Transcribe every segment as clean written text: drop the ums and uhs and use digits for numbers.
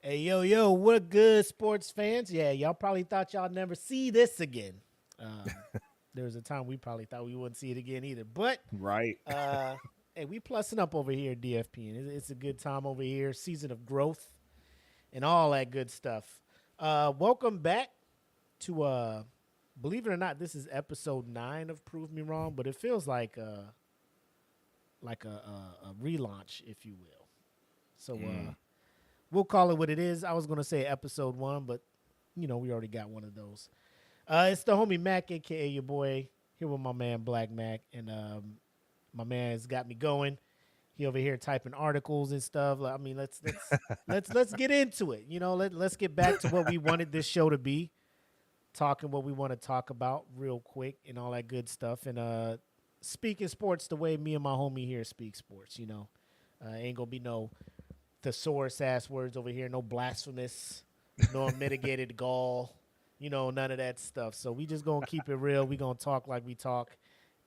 Hey, yo, what good, sports fans? Yeah, y'all probably thought y'all never see this again. There was a time we probably thought we wouldn't see it again either. But, Right. uh, hey, we plussing up over here at DFPN. It's a good time over here, season of growth and all that good stuff. Welcome back to, believe it or not, this is episode 9 of Prove Me Wrong, but it feels like a relaunch, if you will. So, we'll call it what it is. I was gonna say episode 1, but we already got one of those. It's the homie Mac, aka your boy, here with my man Blak Makk, and my man's got me going. He over here typing articles and stuff. I mean, let's get into it. Let's get back to what we wanted this show to be, talking what we want to talk about real quick and all that good stuff. And speaking sports the way me and my homie here speak sports. Ain't gonna be no thesaurus ass words over here, no blasphemous, no unmitigated gall, none of that stuff. So we just gonna keep it real. We gonna talk like we talk,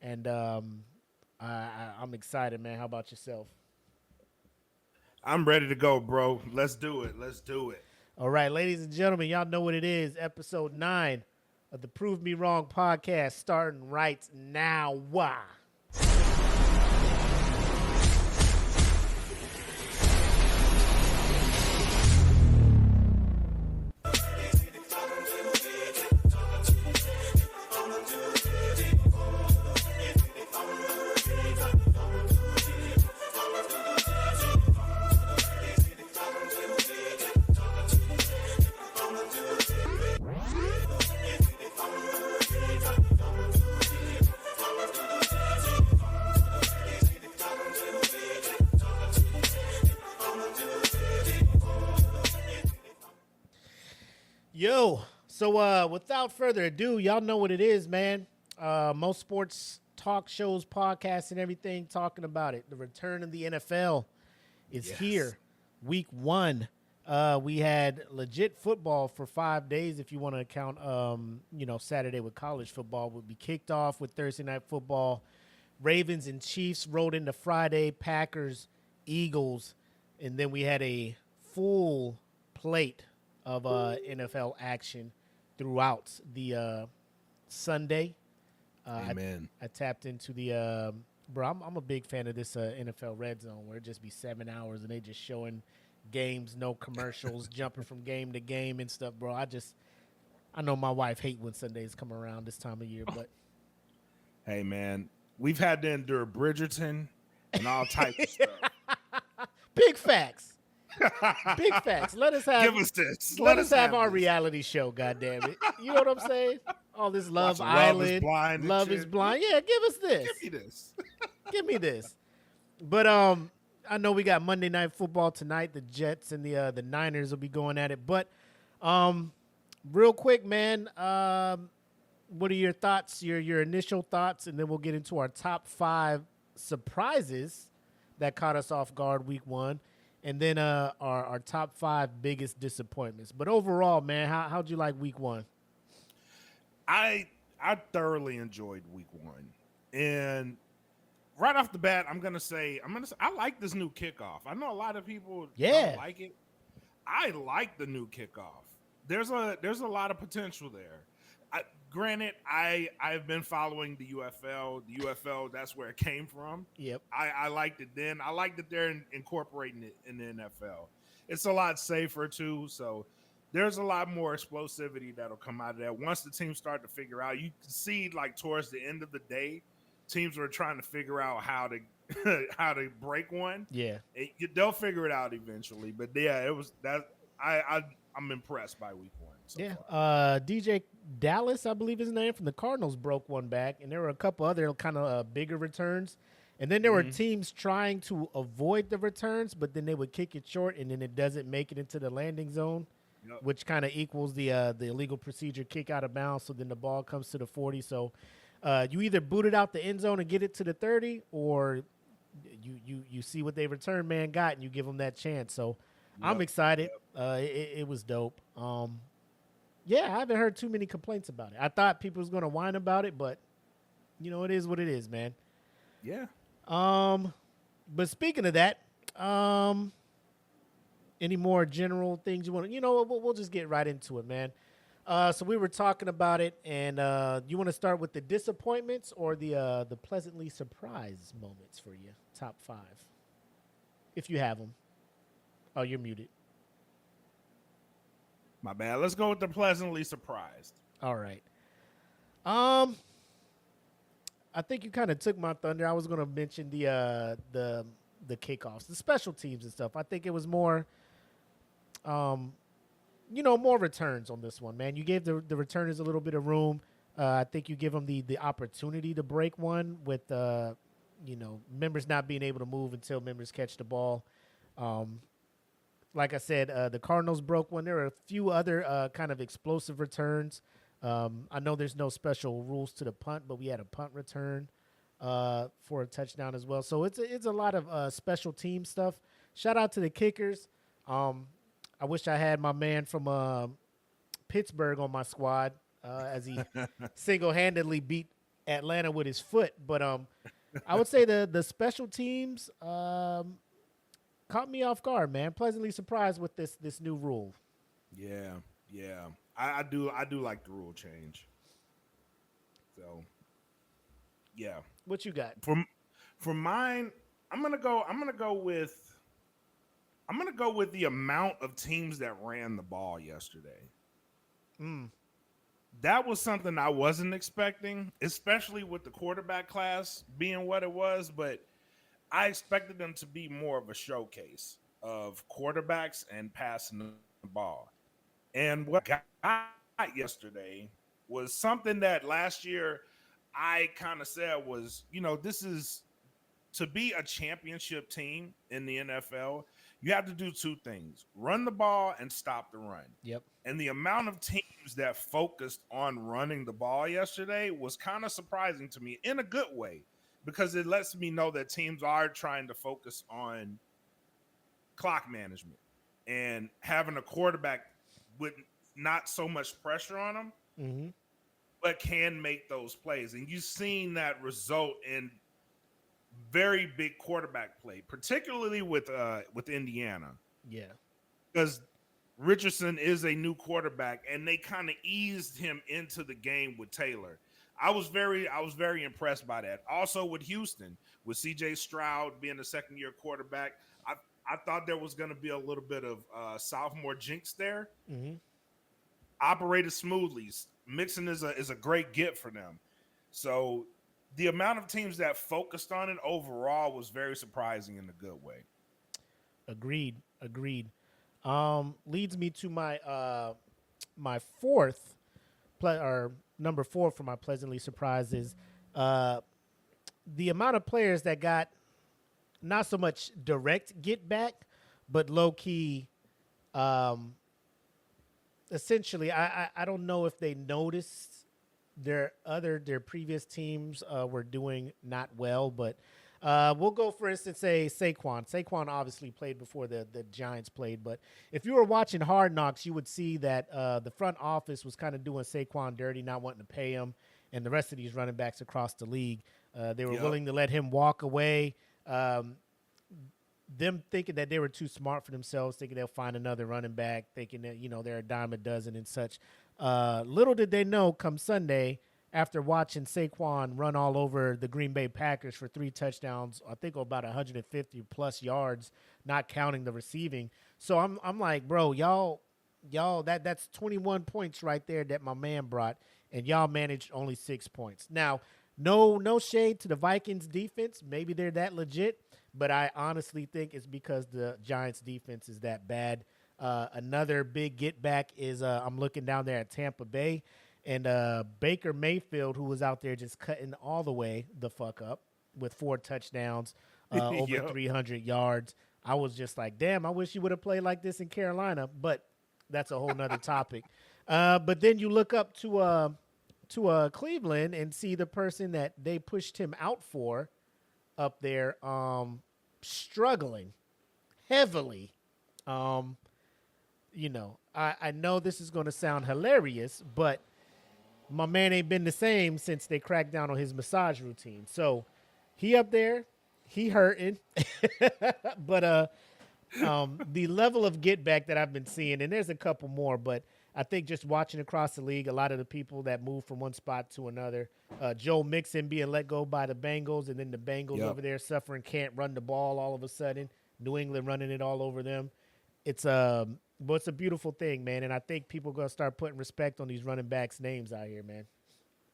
and I'm excited, man. How about yourself? I'm ready to go, bro. Let's do it. Let's do it. All right, ladies and gentlemen, y'all know what it is. Episode 9 of the Prove Me Wrong podcast, starting right now. Why? Yo, so without further ado, y'all know what it is, man. Most sports talk shows, podcasts, and everything talking about it. The return of the NFL is here. Week 1. We had legit football for 5 days, if you want to count, Saturday with college football would be kicked off with Thursday night football. Ravens and Chiefs rolled into Friday, Packers, Eagles, and then we had a full plate of NFL action throughout the Sunday. Amen. I tapped into the bro. I'm a big fan of this NFL Red Zone where it just be 7 hours and they just showing games, no commercials, jumping from game to game and stuff, bro. I know my wife hate when Sundays come around this time of year, but Hey, man, we've had to endure Bridgerton and all types of stuff. big facts. Big facts. Let us have Give us this. Let us have our this. reality show. Goddamn it! You know what I'm saying? All this Love Watching Island, Blind and Love is shit. Blind. Yeah, give us this. Give me this. Give me this. But I know we got Monday Night Football tonight. The Jets and the Niners will be going at it. But real quick, man, what are your thoughts? Your initial thoughts, and then we'll get into our top 5 surprises that caught us off guard week 1. And then our top 5 biggest disappointments. But overall, man, how'd you like week 1? I thoroughly enjoyed week 1. And right off the bat, I'm gonna say I like this new kickoff. I know a lot of people don't like it. I like the new kickoff. There's a lot of potential there. Granted, I've been following the UFL. The UFL, that's where it came from. Yep. I liked it then. I like that they're incorporating it in the NFL. It's a lot safer too. So there's a lot more explosivity that'll come out of that. Once the teams start to figure out, you can see like towards the end of the day, teams were trying to figure out how to how to break one. Yeah. They'll figure it out eventually. But yeah, it was that I'm impressed by week 1. So far. DJ Dallas, I believe his name, from the Cardinals broke one back, and there were a couple other kind of bigger returns. And then there were teams trying to avoid the returns, but then they would kick it short, and then it doesn't make it into the landing zone, which kind of equals the illegal procedure kick out of bounds. So then the ball comes to the 40. So you either boot it out the end zone and get it to the 30, or you see what they return man got, and you give them that chance. So I'm excited. It was dope. Yeah, I haven't heard too many complaints about it. I thought people was going to whine about it, but it is what it is, man. Yeah. But speaking of that, Any more general things you want to, we'll just get right into it, man. So we were talking about it, and you want to start with the disappointments or the pleasantly surprised moments for you? Top 5, if you have them. Oh, you're muted. My bad. Let's go with the pleasantly surprised. All right. I think you kind of took my thunder. I was going to mention the kickoffs, the special teams and stuff. I think it was more, more returns on this one, man. You gave the returners a little bit of room. I think you give them the opportunity to break one with, members not being able to move until members catch the ball. Like I said, the Cardinals broke one. There are a few other kind of explosive returns. I know there's no special rules to the punt, but we had a punt return for a touchdown as well. So it's a lot of special team stuff. Shout out to the kickers. I wish I had my man from Pittsburgh on my squad as he single-handedly beat Atlanta with his foot. But I would say the special teams caught me off guard, man. Pleasantly surprised with this new rule. Yeah. I do like the rule change. So, yeah. What you got? For mine, I'm gonna go with the amount of teams that ran the ball yesterday. That was something I wasn't expecting, especially with the quarterback class being what it was. But I expected them to be more of a showcase of quarterbacks and passing the ball. And what I got yesterday was something that last year I kind of said was, this is to be a championship team in the NFL, you have to do two things: run the ball and stop the run. Yep. And the amount of teams that focused on running the ball yesterday was kind of surprising to me in a good way, because it lets me know that teams are trying to focus on clock management and having a quarterback with not so much pressure on them, but can make those plays. And you've seen that result in very big quarterback play, particularly with Indiana. Yeah. Because Richardson is a new quarterback, and they kind of eased him into the game with Taylor. I was very impressed by that. Also with Houston, with C.J. Stroud being a second-year quarterback, I thought there was going to be a little bit of sophomore jinx there. Operated smoothly. Mixon is a great get for them. So the amount of teams that focused on it overall was very surprising in a good way. Agreed. Leads me to my my fourth or number 4 for my pleasantly surprised is the amount of players that got not so much direct get back, but low key. Essentially, I don't know if they noticed their previous teams were doing not well, but we'll go, for instance, say Saquon. Saquon obviously played before the Giants played, but if you were watching Hard Knocks, you would see that the front office was kind of doing Saquon dirty, not wanting to pay him, and the rest of these running backs across the league. They were willing to let him walk away. Them thinking that they were too smart for themselves, thinking they'll find another running back, thinking that, they're a dime a dozen and such. Little did they know, come Sunday, after watching Saquon run all over the Green Bay Packers for 3 touchdowns, I think about 150 plus yards, not counting the receiving. So I'm like, bro, y'all, that's 21 points right there that my man brought, and y'all managed only 6 points. Now, no shade to the Vikings defense. Maybe they're that legit, but I honestly think it's because the Giants defense is that bad. Another big get back is I'm looking down there at Tampa Bay, and Baker Mayfield, who was out there just cutting all the way the fuck up with 4 touchdowns, over 300 yards. I was just like, damn, I wish you would have played like this in Carolina, but that's a whole nother topic. But then you look up to Cleveland and see the person that they pushed him out for up there struggling heavily. I know this is going to sound hilarious, but my man ain't been the same since they cracked down on his massage routine. So he up there, he hurting. But The level of get back that I've been seeing, and there's a couple more, but I think just watching across the league, a lot of the people that move from one spot to another, Joe Mixon being let go by the Bengals, and then the Bengals Yep. over there suffering, can't run the ball all of a sudden. New England running it all over them. But it's a beautiful thing, man, and I think people are gonna start putting respect on these running backs' names out here, man.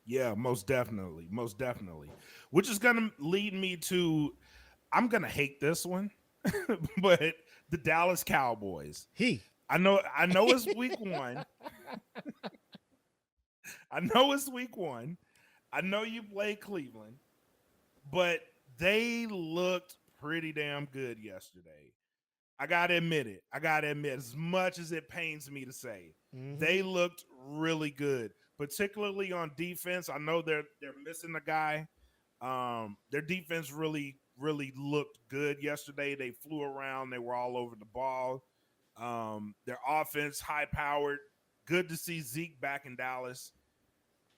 Yeah, most definitely. Most definitely. Which is going to lead me to I'm going to hate this one, but the Dallas Cowboys. He. I know it's week 1. I know it's week 1. I know you played Cleveland, but they looked pretty damn good yesterday. I gotta admit it. I gotta admit, as much as it pains me to say, Mm-hmm. they looked really good, particularly on defense. I know they're missing a guy. Their defense really looked good yesterday. They flew around. They were all over the ball. Their offense high powered. Good to see Zeke back in Dallas,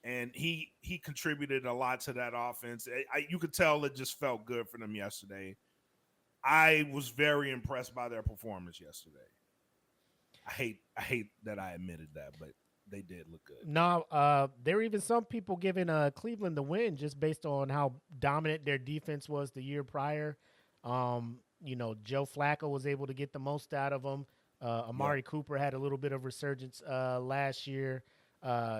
and he contributed a lot to that offense. You could tell it just felt good for them yesterday. I was very impressed by their performance yesterday. I hate that I admitted that, but they did look good. No, there were even some people giving Cleveland the win just based on how dominant their defense was the year prior. Joe Flacco was able to get the most out of them. Yep. Amari Cooper had a little bit of resurgence last year.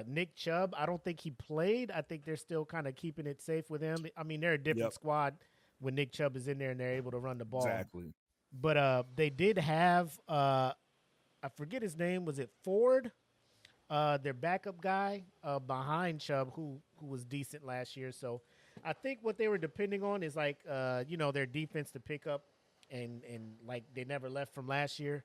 Nick Chubb, I don't think he played. I think they're still kind of keeping it safe with him. I mean, they're a different Yep. squad when Nick Chubb is in there and they're able to run the ball. Exactly. But they did have I forget his name. Was it Ford? Their backup guy behind Chubb, who was decent last year. So I think what they were depending on is like their defense to pick up and like they never left from last year.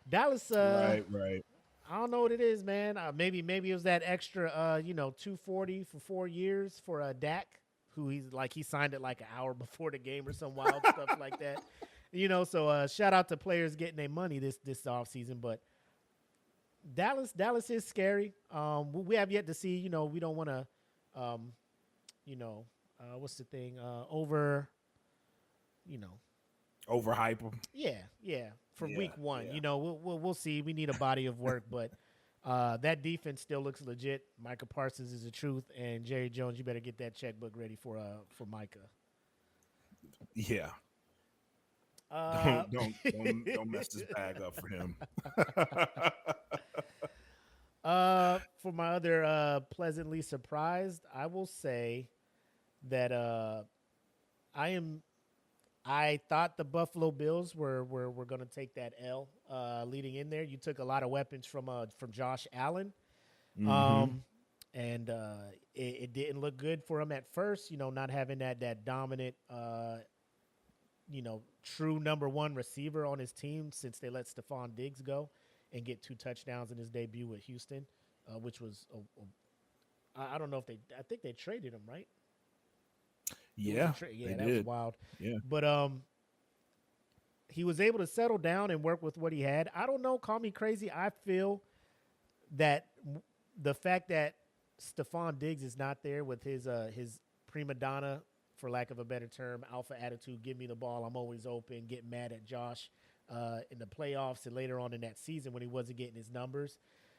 Dallas, Right. Right. I don't know what it is, man. Maybe it was that extra 240 for 4 years for Dak, who he signed it like an hour before the game or some wild stuff like that. So shout out to players getting their money this offseason, but Dallas is scary. We have yet to see. We don't want to, um, what's the thing? You know, Overhype them. yeah. For Yeah. week 1, Yeah. we'll see. We need a body of work, but that defense still looks legit. Micah Parsons is the truth, and Jerry Jones, you better get that checkbook ready for Micah. Yeah. Uh, Don't mess this bag up for him. for my other pleasantly surprised, I will say that I am. I thought the Buffalo Bills were going to take that L leading in there. You took a lot of weapons from Josh Allen, Mm-hmm. um, and it didn't look good for him at first. Not having that dominant, true number one receiver on his team since they let Stephon Diggs go and get 2 touchdowns in his debut with Houston, which was I don't know if I think they traded him, right? Yeah, they Yeah, that was did. wild. Yeah. But he was able to settle down and work with what he had. I don't know, call me crazy. I feel that the fact that Stephon Diggs is not there with his prima donna, for lack of a better term, alpha attitude, give me the ball, I'm always open, get mad at Josh in the playoffs and later on in that season when he wasn't getting his numbers.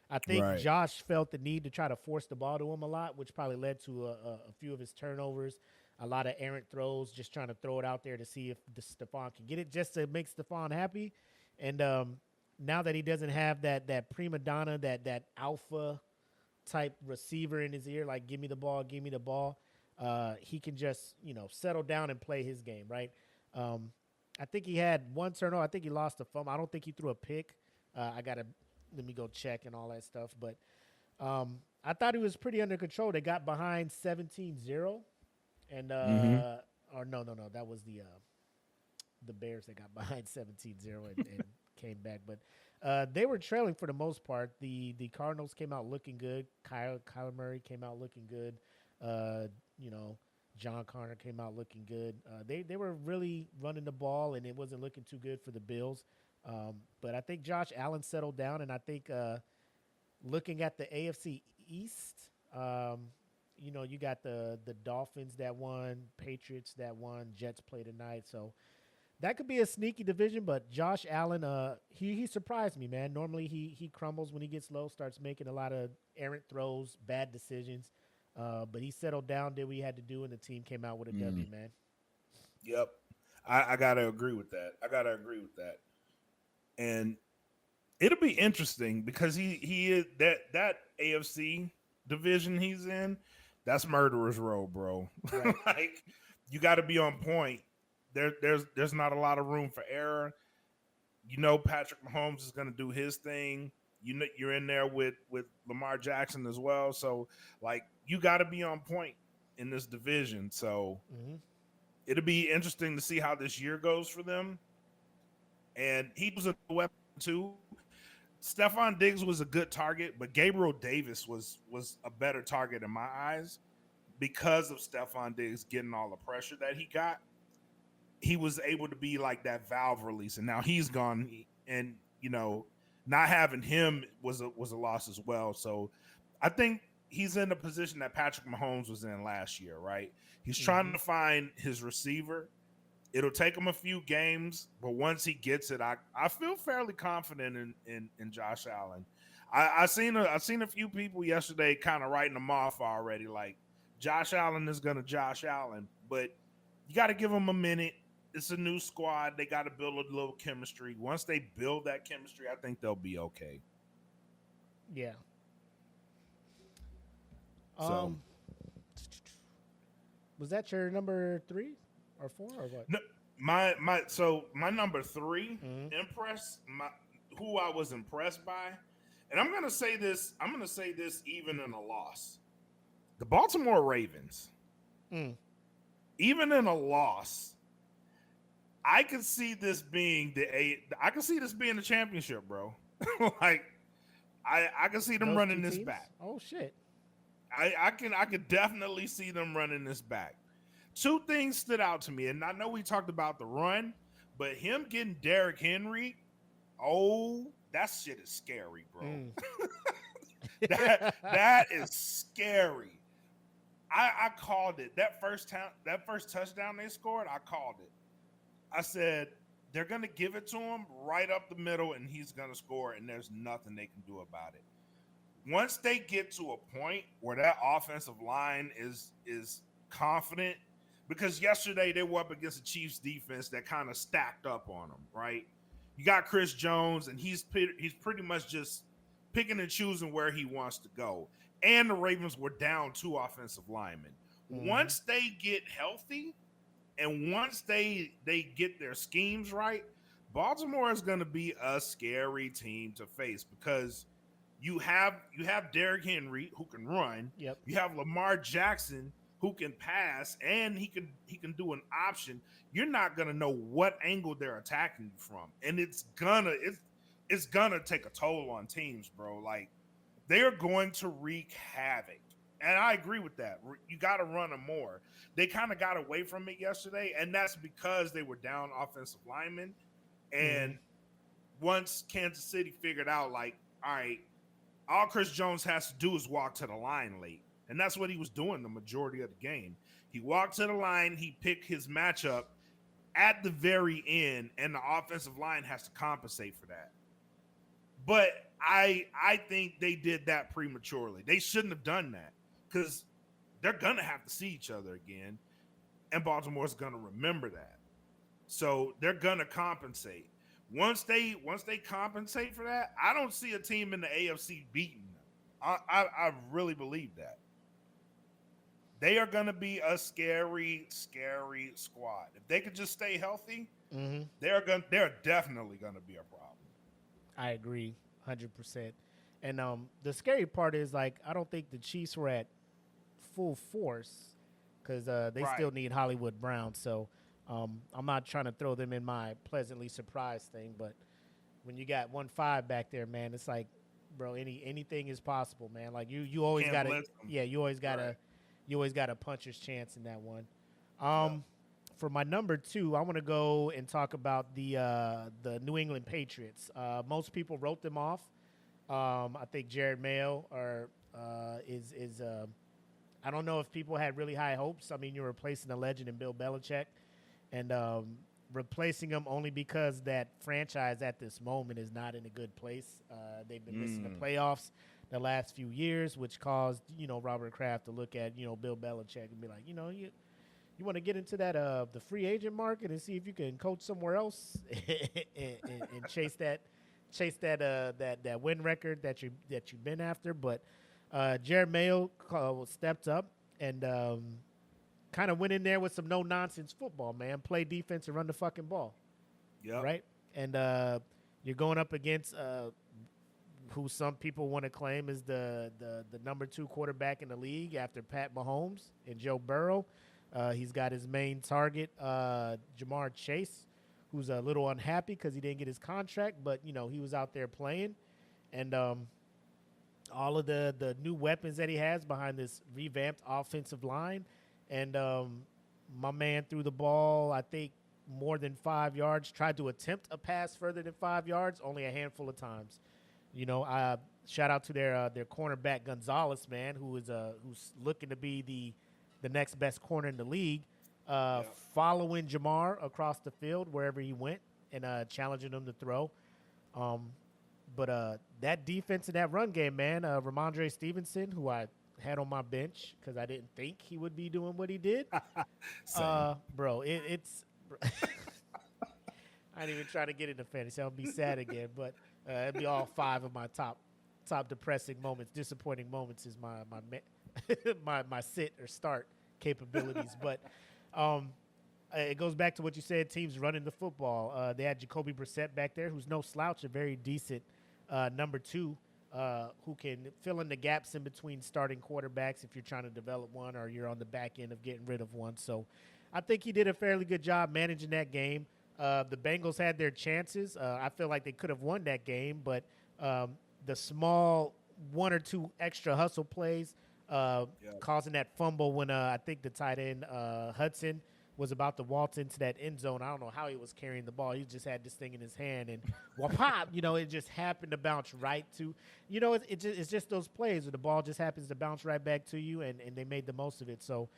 I think Right. Josh felt the need to try to force the ball to him a lot, which probably led to a few of his turnovers, a lot of errant throws, just trying to throw it out there to see if Stephon can get it, just to make Stephon happy. And now that he doesn't have that prima donna, that alpha type receiver in his ear, like give me the ball, give me the ball, he can just settle down and play his game, right? I think he had one turnover. I think he lost a fumble. I don't think he threw a pick. I gotta let me go check and all that stuff. But I thought he was pretty under control. They got behind 17-0. And Mm-hmm. or no, that was the Bears that got behind 17-0 and came back. But they were trailing for the most part. The Cardinals came out looking good. Kyler Murray came out looking good. Uh, you know, John Connor came out looking good. They were really running the ball, and it wasn't looking too good for the Bills. But I think Josh Allen settled down, and I think looking at the AFC East, you got the Dolphins that won, Patriots that won, Jets play tonight. So That could be a sneaky division, but Josh Allen, he surprised me, man. Normally he crumbles when he gets low, starts making a lot of errant throws, bad decisions. But he settled down, did what he had to do, and the team came out with a W, man. Yep. I gotta agree with that. And it'll be interesting because he is that AFC division he's in, that's murderer's row, bro. Right. Like you got to be on point. There's not a lot of room for error. You know, Patrick Mahomes is going to do his thing. You know, you're in there with Lamar Jackson as well. So like you got to be on point in this division. So it'll be interesting to see how this year goes for them. And he was a weapon too. Stephon Diggs was a good target, but Gabriel Davis was a better target in my eyes because of Stephon Diggs getting all the pressure that he got. He was able to be like that valve release, and now he's gone. And you know, not having him was a loss as well. So I think he's in the position that Patrick Mahomes was in last year, right? He's trying to find his receiver. It'll take him a few games, but once he gets it, I feel fairly confident in Josh Allen. I seen a few people yesterday kind of writing him off already, like Josh Allen is gonna Josh Allen, but you got to give him a minute. It's a new squad. They got to build a little chemistry. Once they build that chemistry, I think they'll be okay. Yeah. Was that your number 3 or 4 or what? No, my number 3 who I was impressed by, and I'm gonna say this even in a loss. The Baltimore Ravens. Even in a loss, I could see this being the championship, bro. Like I can see them running this back. Oh shit. I could definitely see them running this back. 2 things stood out to me, and I know we talked about the run, but him getting Derrick Henry, that shit is scary, bro. that is scary. I called it. That first touchdown they scored, I called it. I said they're gonna give it to him right up the middle, and he's gonna score, and there's nothing they can do about it. Once they get to a point where that offensive line is confident, because yesterday they were up against the Chiefs defense that kind of stacked up on them, right? You got Chris Jones, and he's pretty much just picking and choosing where he wants to go. And the Ravens were down 2 offensive linemen. Once they get healthy, and once they get their schemes right, Baltimore is going to be a scary team to face because you have Derrick Henry who can run. Yep. You have Lamar Jackson who can pass, and he can do an option. You're not going to know what angle they're attacking you from, and it's gonna take a toll on teams, bro. Like they're going to wreak havoc. And I agree with that. You got to run them more. They kind of got away from it yesterday, and that's because they were down offensive linemen. And once Kansas City figured out, like, all right, all Chris Jones has to do is walk to the line late. And that's what he was doing the majority of the game. He walked to the line, he picked his matchup at the very end, and the offensive line has to compensate for that. But I think they did that prematurely. They shouldn't have done that because they're going to have to see each other again, and Baltimore's going to remember that. So they're going to compensate. Once they compensate for that, I don't see a team in the AFC beating them. I really believe that. They are going to be a scary, scary squad. If they could just stay healthy, they're definitely going to be a problem. I agree 100%. And the scary part is, like, I don't think the Chiefs were at full force because they still need Hollywood Brown. So I'm not trying to throw them in my pleasantly surprised thing, but when you got 1-5 back there, man, it's like, bro, anything is possible, man. Like you always got to, you always got a puncher's chance in that one. For my number 2, I want to go and talk about the New England Patriots. Most people wrote them off. I think Jared Mayo is I don't know if people had really high hopes. I mean, you're replacing a legend in Bill Belichick, and replacing him only because that franchise at this moment is not in a good place. They've been missing the playoffs the last few years, which caused, Robert Kraft to look at, Bill Belichick and be like, you want to get into that the free agent market and see if you can coach somewhere else and chase that win record that you've been after. But Jared Mayo stepped up and kind of went in there with some no nonsense football, man. Play defense and run the fucking ball. Yeah. Right. And you're going up against who some people want to claim is the number 2 quarterback in the league after Pat Mahomes and Joe Burrow. He's got his main target, Jamar Chase, who's a little unhappy because he didn't get his contract, but, he was out there playing. And all of the new weapons that he has behind this revamped offensive line. And my man threw the ball, I think, more than 5 yards, tried to attempt a pass further than 5 yards, only a handful of times. Shout out to their cornerback Gonzalez, man, who's looking to be the next best corner in the league, following Jamar across the field wherever he went and challenging him to throw. But that defense and that run game, man, Ramondre Stevenson, who I had on my bench because I didn't think he would be doing what he did. Bro, it's I ain't even trying to get into fantasy. I'll be sad again, but it'd be all 5 of my top depressing moments, disappointing moments is my sit or start capabilities. But it goes back to what you said, teams running the football. They had Jacoby Brissett back there, who's no slouch, a very decent number 2 who can fill in the gaps in between starting quarterbacks if you're trying to develop one or you're on the back end of getting rid of one. So I think he did a fairly good job managing that game. The Bengals had their chances. I feel like they could have won that game, but the small 1 or 2 extra hustle plays causing that fumble when I think the tight end Hudson was about to waltz into that end zone. I don't know how he was carrying the ball. He just had this thing in his hand and whop, it just happened to bounce right to, it's just those plays where the ball just happens to bounce right back to you, and they made the most of it. So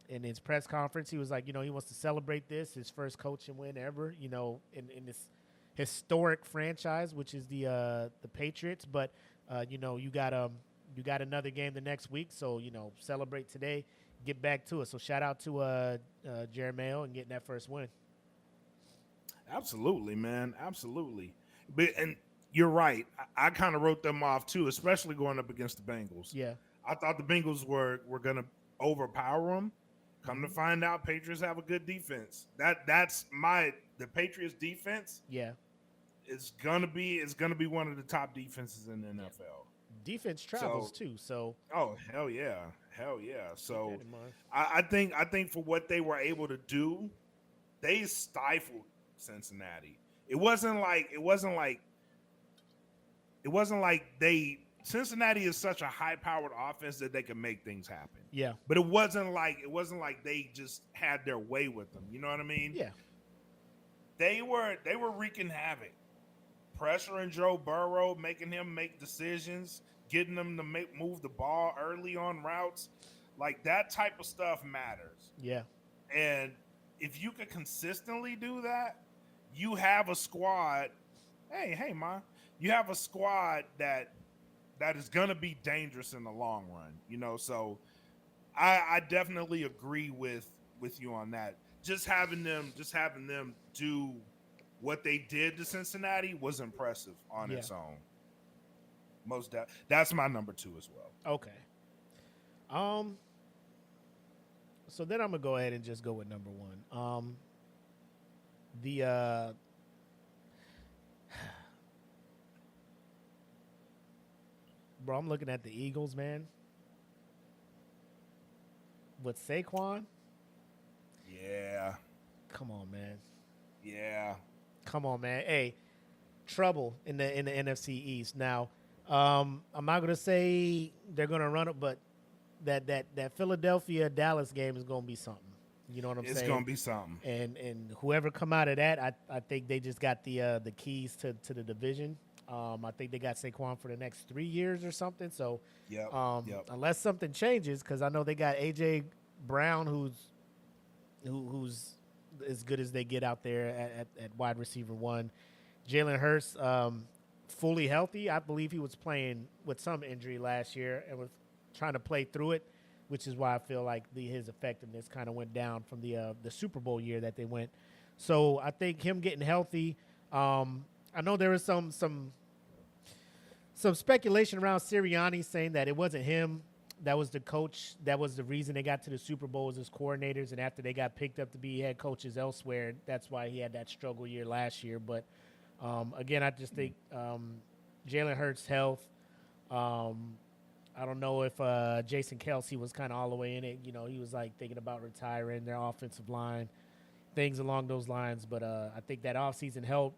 in his press conference, he was like, he wants to celebrate this, his first coaching win ever, in this historic franchise, which is the Patriots. But, you got another game the next week. So, celebrate today, get back to it. So shout out to Jared Mayo and getting that first win. Absolutely, man. Absolutely. And you're right. I kind of wrote them off too, especially going up against the Bengals. Yeah. I thought the Bengals were going to overpower them. Come to find out, Patriots have a good defense. The Patriots defense. Yeah. It's gonna be one of the top defenses in the NFL. Defense travels too. So. Oh hell yeah. So I think for what they were able to do, they stifled Cincinnati. It wasn't like Cincinnati is such a high-powered offense that they can make things happen. Yeah. But it wasn't like they just had their way with them. You know what I mean? Yeah. They were wreaking havoc, pressuring Joe Burrow, making him make decisions, getting them to move the ball early on routes. Like, that type of stuff matters. Yeah. And if you could consistently do that, you have a squad. Hey, man. You have a squad that is going to be dangerous in the long run, so I definitely agree with you on that. Just having them do what they did to Cincinnati was impressive on its own. That's my number 2 as well. Okay. So then I'm going to go ahead and just go with number 1. Bro, I'm looking at the Eagles, man. With Saquon? Yeah. Come on, man. Yeah. Come on, man. Hey, trouble in the NFC East. Now, I'm not gonna say they're gonna run it, but that Philadelphia Dallas game is gonna be something. You know what I'm saying? It's gonna be something. And whoever come out of that, I think they just got the keys to the division. I think they got Saquon for the next 3 years or something. So, unless something changes, because I know they got AJ Brown, who's as good as they get out there at wide receiver one. Jalen Hurts, fully healthy. I believe he was playing with some injury last year and was trying to play through it, which is why I feel like his effectiveness kind of went down from the Super Bowl year that they went. So I think him getting healthy. I know there was some speculation around Sirianni saying that it wasn't him that was the coach. That was the reason they got to the Super Bowl as his coordinators, and after they got picked up to be head coaches elsewhere, that's why he had that struggle year last year. But again, I just think Jalen Hurts' health. I don't know if Jason Kelce was kind of all the way in it. You know, he was like thinking about retiring their offensive line, things along those lines. But I think that offseason helped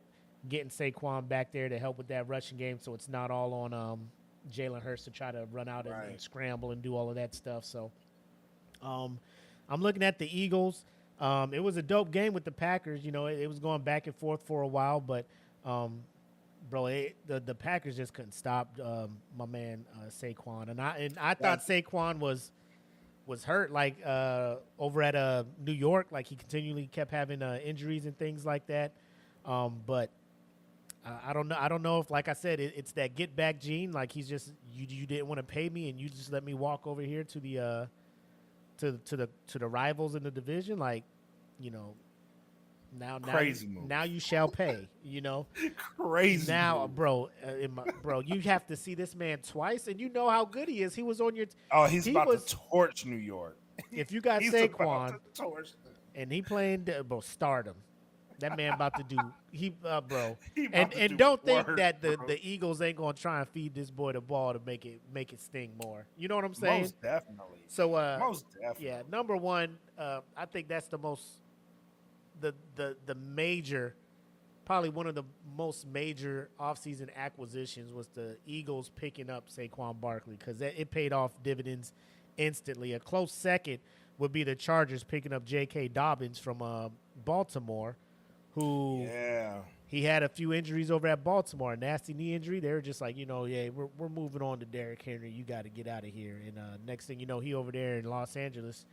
getting Saquon back there to help with that rushing game, so it's not all on Jalen Hurts to try to run out and scramble and do all of that stuff. So I'm looking at the Eagles. It was a dope game with the Packers. You know, it was going back and forth for a while, but bro, the Packers just couldn't stop my man Saquon, and I thought Saquon was hurt, like over at New York, like he continually kept having injuries and things like that. But I don't know if, like I said, it's that get back gene. Like he's just you didn't want to pay me, and you just let me walk over here to the to the rivals in the division. Like, you know. Now you shall pay, you know. Crazy now move. Bro, you have to see this man twice, and you know how good he is. He was on your he's about to torch New York. If you got Saquon and he playing, bro, start him. That man about to do and don't think that the Eagles ain't gonna try and feed this boy the ball to make it sting more. You know what I'm saying? Most definitely. So most definitely. Yeah, number one, I think that's the most the major, probably one of the most major offseason acquisitions was the Eagles picking up Saquon Barkley, because it paid off dividends instantly. A close second would be the Chargers picking up J.K. Dobbins from Baltimore, who he had a few injuries over at Baltimore, a nasty knee injury. They were just like, you know, yeah, we're moving on to Derrick Henry. You got to get out of here. And next thing you know, he over there in Los Angeles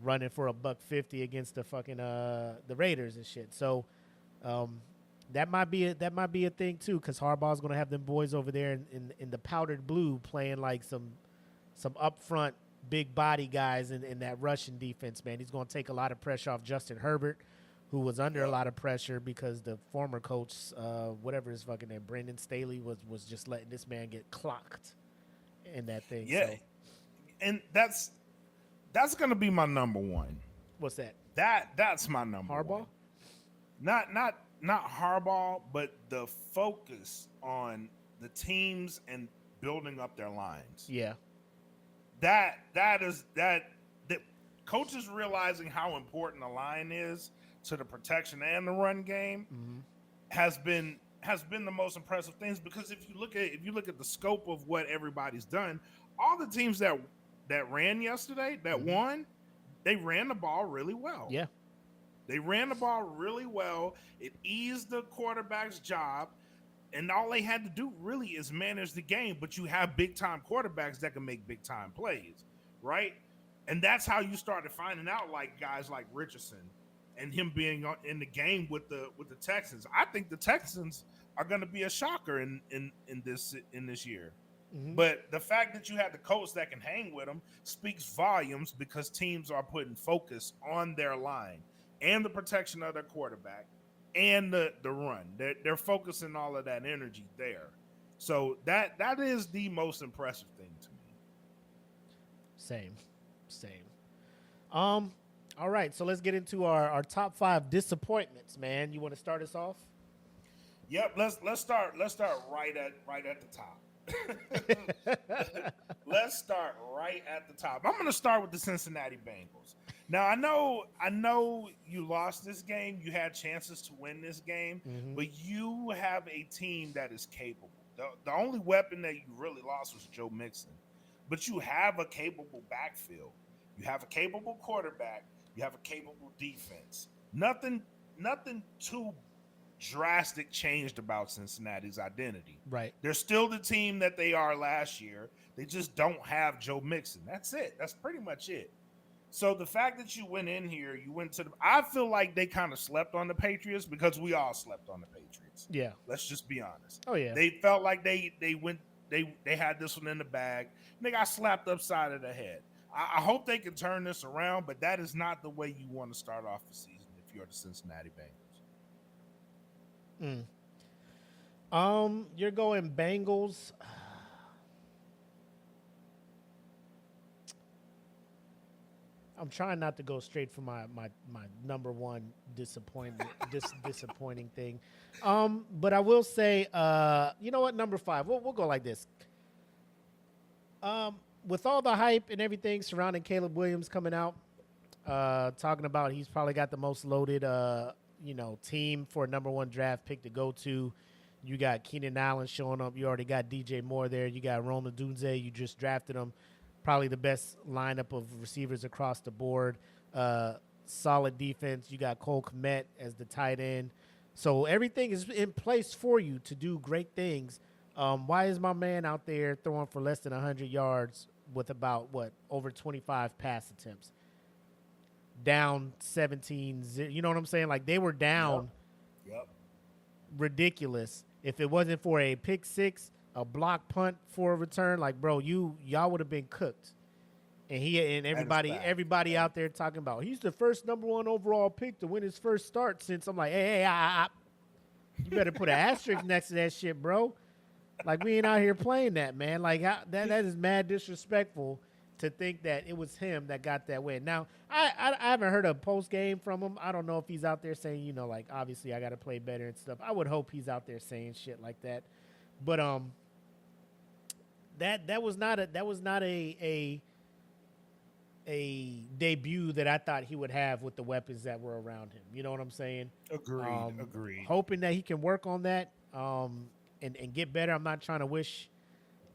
running for $150 against the fucking the Raiders and shit. So that might be a thing too, because Harbaugh's gonna have them boys over there in the powdered blue playing like some upfront big body guys in that Russian defense. Man, he's gonna take a lot of pressure off Justin Herbert, who was under a lot of pressure because the former coach, whatever his fucking name, Brandon Staley, was just letting this man get clocked in that thing. Yeah, so. And that's gonna be my number one. What's that? That's my number Harbaugh? One. Not Harbaugh, but the focus on the teams and building up their lines. Yeah. That coaches realizing how important the line is to the protection and the run game has been the most impressive things, because if you look at the scope of what everybody's done, all the teams that ran yesterday, that won, they ran the ball really well. Yeah. They ran the ball really well. It eased the quarterback's job, and all they had to do really is manage the game. But you have big-time quarterbacks that can make big-time plays, right? And that's how you started finding out, like, guys like Richardson and him being in the game with the Texans. I think the Texans are going to be a shocker in this year. But the fact that you have the coach that can hang with them speaks volumes, because teams are putting focus on their line and the protection of their quarterback and the run. They're focusing all of that energy there. So that is the most impressive thing to me. Same. All right, so let's get into our top 5 disappointments, man. You want to start us off? Yep, let's start right at the top. Let's start right at the top. I'm going to start with the Cincinnati Bengals. Now, I know you lost this game. You had chances to win this game, but you have a team that is capable. The only weapon that you really lost was Joe Mixon, but you have a capable backfield. You have a capable quarterback. You have a capable defense. Nothing too drastic changed about Cincinnati's identity. Right. They're still the team that they are last year. They just don't have Joe Mixon. That's it. That's pretty much it. So the fact that you went in here, you went to the. I feel like they kind of slept on the Patriots because we all slept on the Patriots. Yeah. Let's just be honest. Oh yeah. They felt like they went they had this one in the bag. And they got slapped upside of the head. I hope they can turn this around, but that is not the way you want to start off the season if you're the Cincinnati Bengals. You're going Bengals. I'm trying not to go straight for my number one disappointing thing. But I will say, you know what, number 5. We'll go like this. With all the hype and everything surrounding Caleb Williams coming out, talking about he's probably got the most loaded team for a number 1 draft pick to go to. You got Keenan Allen showing up. You already got DJ Moore there. You got Rome Odunze. You just drafted him. Probably the best lineup of receivers across the board. Solid defense. You got Cole Kmet as the tight end. So everything is in place for you to do great things. Why is my man out there throwing for less than 100 yards with about, over 25 pass attempts? Down 17. You know what I'm saying? Like, they were down. Yep. Ridiculous. If it wasn't for a pick 6, a block punt for a return, like, bro, y'all would have been cooked. And everybody out there talking about he's the first number 1 overall pick to win his first start since. I'm like, hey, you better put an asterisk next to that shit, bro. Like, we ain't out here playing that, man. Like, that is mad disrespectful to think that it was him that got that win. Now, I haven't heard a post game from him. I don't know if he's out there saying, like, obviously I got to play better and stuff. I would hope he's out there saying shit like that. But that was not a debut that I thought he would have with the weapons that were around him. You know what I'm saying? Agreed. Hoping that he can work on that and get better. I'm not trying to wish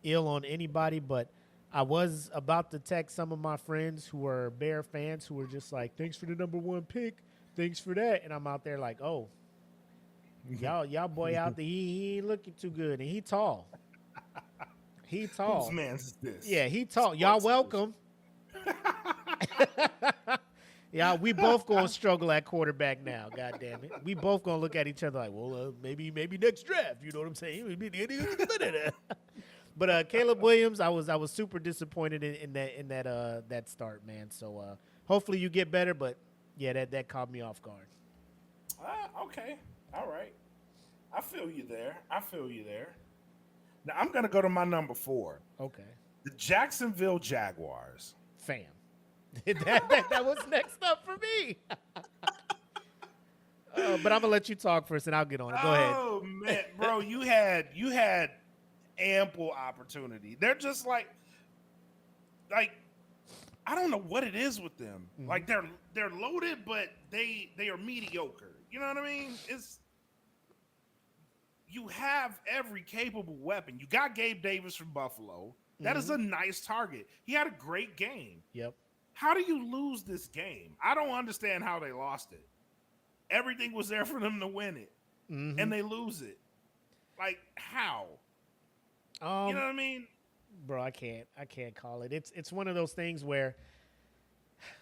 ill on anybody, but I was about to text some of my friends who are Bear fans who were just like, thanks for the number 1 pick. Thanks for that. And I'm out there like, oh, y'all boy out there, he ain't looking too good. And he tall. He tall. Whose man's is this? Yeah, he tall. Y'all welcome. Yeah, we both gonna struggle at quarterback now. God damn it, we both gonna look at each other like, well, maybe next draft. You know what I'm saying? But Caleb Williams, I was super disappointed in that start, man. So hopefully you get better. But yeah, that caught me off guard. Okay, all right. I feel you there. Now I'm gonna go to my number 4. Okay. The Jacksonville Jaguars. Fam. that was next up for me. But I'm gonna let you talk first, and I'll get on it. Go ahead. Oh man, bro, you had ample opportunity. They're just like I don't know what it is with them. Mm-hmm. Like they're loaded, but they are mediocre. You know what I mean? You have every capable weapon. You got Gabe Davis from Buffalo. That is a nice target. He had a great game. Yep. How do you lose this game? I don't understand how they lost it. Everything was there for them to win it, and they lose it. Like, how? You know what I mean? Bro, I can't call it. It's one of those things where,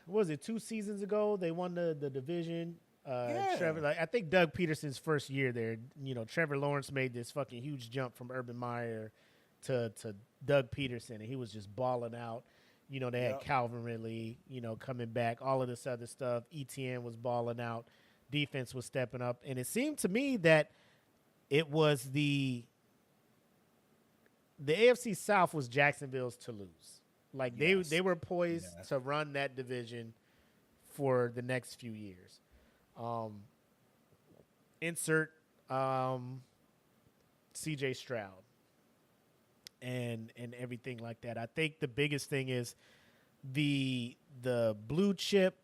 what was it, 2 seasons ago they won the division. Trevor, I think Doug Peterson's first year there, Trevor Lawrence made this fucking huge jump from Urban Meyer to Doug Peterson, and he was just balling out. They had Calvin Ridley, coming back, all of this other stuff. ETN was balling out. Defense was stepping up. And it seemed to me that it was the AFC South was Jacksonville's to lose. Like, they were poised to run that division for the next few years. Insert CJ Stroud. And everything like that. I think the biggest thing is the blue chip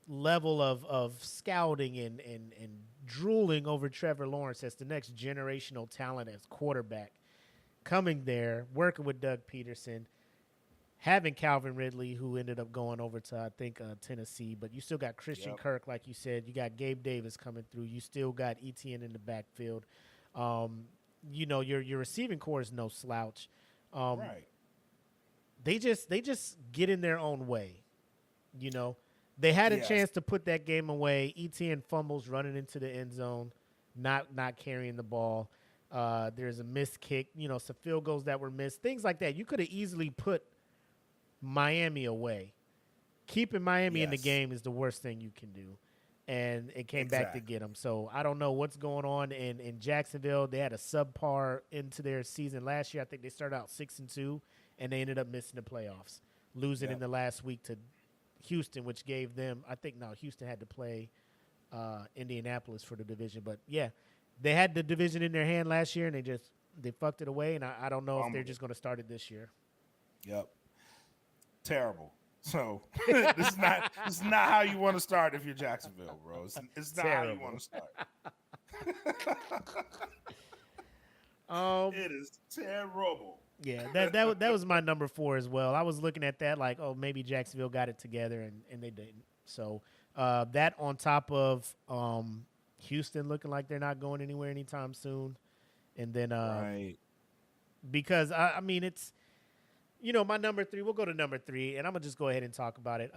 level of scouting and drooling over Trevor Lawrence as the next generational talent as quarterback. Coming there, working with Doug Peterson, having Calvin Ridley, who ended up going over to, I think, Tennessee. But you still got Christian Kirk, like you said. You got Gabe Davis coming through. You still got ETN in the backfield. Your receiving core is no slouch. Right. They just get in their own way. You know, they had a chance to put that game away. ETN fumbles running into the end zone, not carrying the ball. There's a missed kick, some field goals that were missed, things like that. You could have easily put Miami away. Keeping Miami in the game is the worst thing you can do. And it came back to get them. So I don't know what's going on in Jacksonville. They had a subpar into their season last year. I think they started out 6-2, and they ended up missing the playoffs, losing in the last week to Houston, which gave them, Houston had to play Indianapolis for the division. But, yeah, they had the division in their hand last year, and they fucked it away. And I don't know if they're just going to start it this year. Yep. Terrible. So this is not how you want to start if you're Jacksonville, bro. It's not how you want to start. It is terrible. Yeah, that was my number 4 as well. I was looking at that like, maybe Jacksonville got it together, and they didn't. So that on top of Houston looking like they're not going anywhere anytime soon, and then because I mean it's. My number 3, we'll go to number 3, and I'm going to just go ahead and talk about it.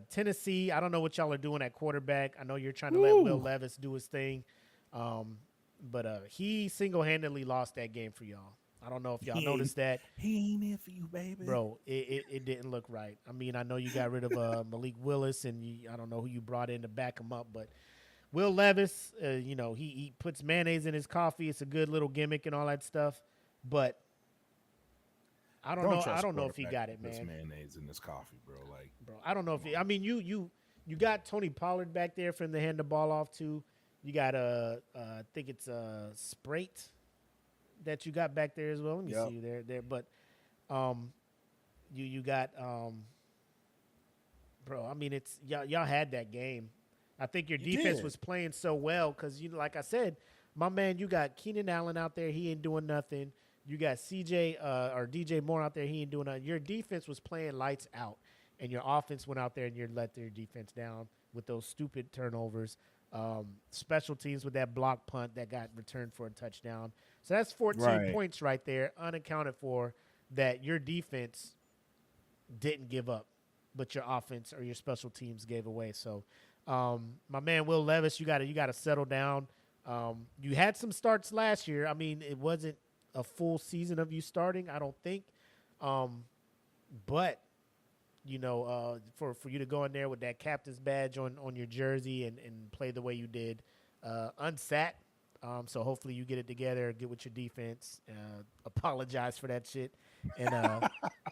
Tennessee, I don't know what y'all are doing at quarterback. I know you're trying to let Will Levis do his thing, but he single-handedly lost that game for y'all. I don't know if y'all noticed that. He ain't in for you, baby. Bro, it didn't look right. I mean, I know you got rid of Malik Willis, and I don't know who you brought in to back him up, but Will Levis, he puts mayonnaise in his coffee. It's a good little gimmick and all that stuff, but I don't know if he got it, man. Mayonnaise in this coffee, bro. I don't know if I mean, you got Tony Pollard back there for him to hand the ball off to. You got I think it's Sprate that you got back there as well. Let me see you there. But you got bro. I mean, it's y'all had that game. I think your defense was playing so well because like I said, my man, you got Keenan Allen out there. He ain't doing nothing. You got CJ or DJ Moore out there. He ain't doing nothing. Your defense was playing lights out, and your offense went out there and you let their defense down with those stupid turnovers. Special teams with that block punt that got returned for a touchdown. So that's 14 points right there, unaccounted for, that your defense didn't give up, but your offense or your special teams gave away. So, my man Will Levis, you got to settle down. You had some starts last year. I mean, it wasn't a full season of you starting, I don't think. But, for you to go in there with that captain's badge on your jersey and play the way you did, unsat. So hopefully you get it together, get with your defense, apologize for that shit, and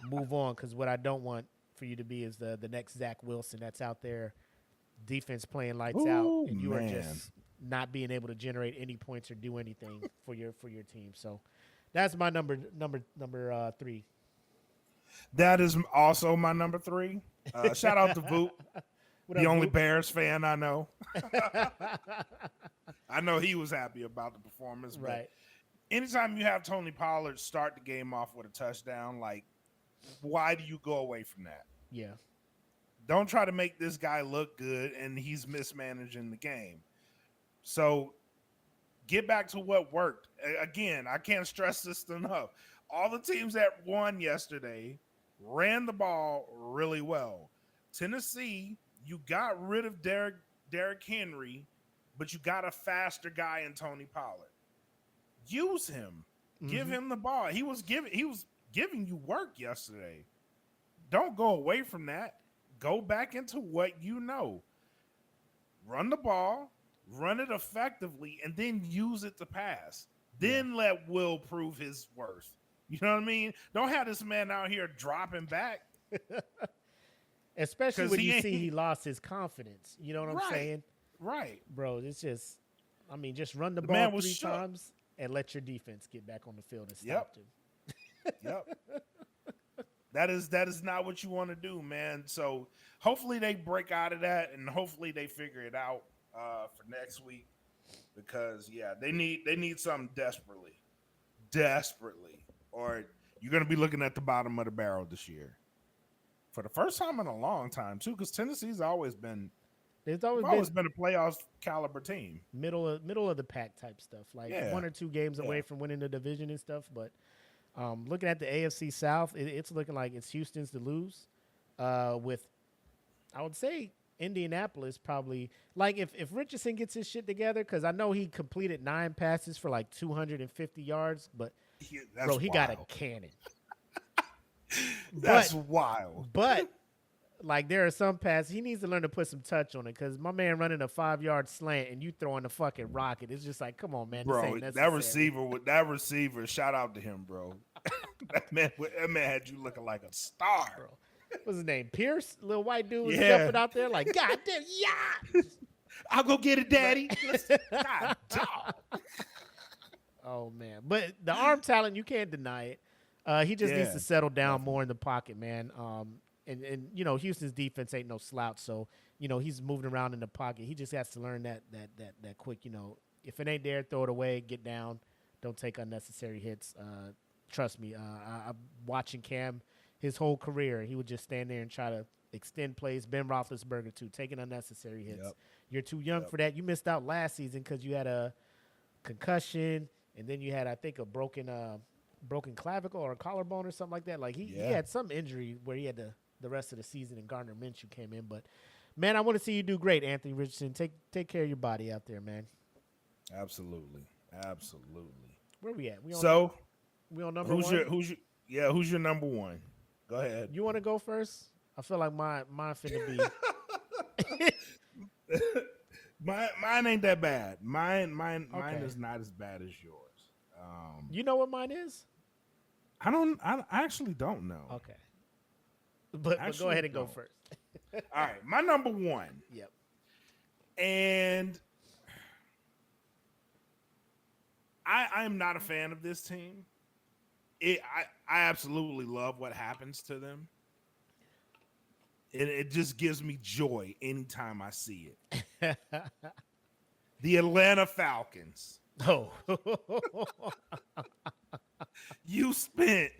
move on. Because what I don't want for you to be is the next Zach Wilson that's out there, defense playing lights out, and you are just not being able to generate any points or do anything for your team. So that's my number 3. That is also my number 3. Shout out to Voop, the only Bears fan I know. I know he was happy about the performance. But anytime you have Tony Pollard start the game off with a touchdown, like, why do you go away from that? Yeah. Don't try to make this guy look good, and he's mismanaging the game. So get back to what worked. Again, I can't stress this enough. All the teams that won yesterday ran the ball really well. Tennessee, you got rid of Derrick Henry, but you got a faster guy in Tony Pollard. Use him. Mm-hmm. Give him the ball. He was giving you work yesterday. Don't go away from that. Go back into what you know. Run the ball, run it effectively, and then use it to pass. Then let Will prove his worth. You know what I mean? Don't have this man out here dropping back. Especially when you see he lost his confidence. You know what I'm saying? Right. Bro, it's just run the ball 3 times and let your defense get back on the field and stop him. Yep. That is not what you want to do, man. So hopefully they break out of that, and hopefully they figure it out for next week, because they need something desperately, or you're going to be looking at the bottom of the barrel this year for the first time in a long time too, because Tennessee's always been a playoff caliber team, middle of the pack type stuff, like 1 or 2 games away from winning the division and stuff. But looking at the AFC South, it's looking like it's Houston's to lose. With I would say Indianapolis probably. Like if Richardson gets his shit together, because I know he completed 9 passes for like 250 yards, but bro, he got a cannon. That's wild. But like there are some passes he needs to learn to put some touch on it, because my man running a 5-yard slant and you throwing the fucking rocket. It's just like, come on, man. Bro, this ain't necessary. that receiver, shout out to him, bro. that man had you looking like a star. Bro. What's his name? Pierce? Little white dude was jumping out there like, God damn, yeah. I'll go get it, daddy. God, dog. Oh, man. But the arm talent, you can't deny it. He just needs to settle down more in the pocket, man. And you know, Houston's defense ain't no slouch, so you know he's moving around in the pocket. He just has to learn that quick. You know, if it ain't there, throw it away, get down, don't take unnecessary hits. Trust me, I'm watching Cam his whole career. He would just stand there and try to extend plays. Ben Roethlisberger too, taking unnecessary hits. Yep. You're too young for that. You missed out last season because you had a concussion, and then you had, I think, a broken clavicle or a collarbone or something like that. Like he had some injury where he had the rest of the season, and Gardner Minshew came in. But, man, I want to see you do great, Anthony Richardson. Take care of your body out there, man. Absolutely. Where we at? We on number one? Who's your number one? Go ahead. You want to go first? I feel like mine finna be. mine ain't that bad. Mine is not as bad as yours. You know what mine is? I actually don't know. Okay. But go ahead and go first. All right, my number one. Yep. And I'm not a fan of this team. I absolutely love what happens to them. It just gives me joy anytime I see it. The Atlanta Falcons. Oh. You spent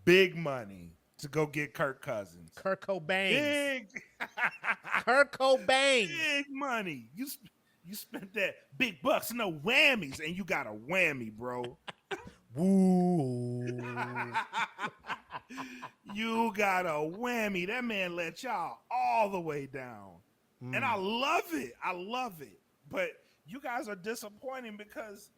big money to go get Kirk Cousins. Kirk Cobain. Kirk Cobain. Big money. You spent that big bucks, no whammies, and you got a whammy, bro. Woo. You got a whammy. That man let y'all all the way down. And I love it. But you guys are disappointing because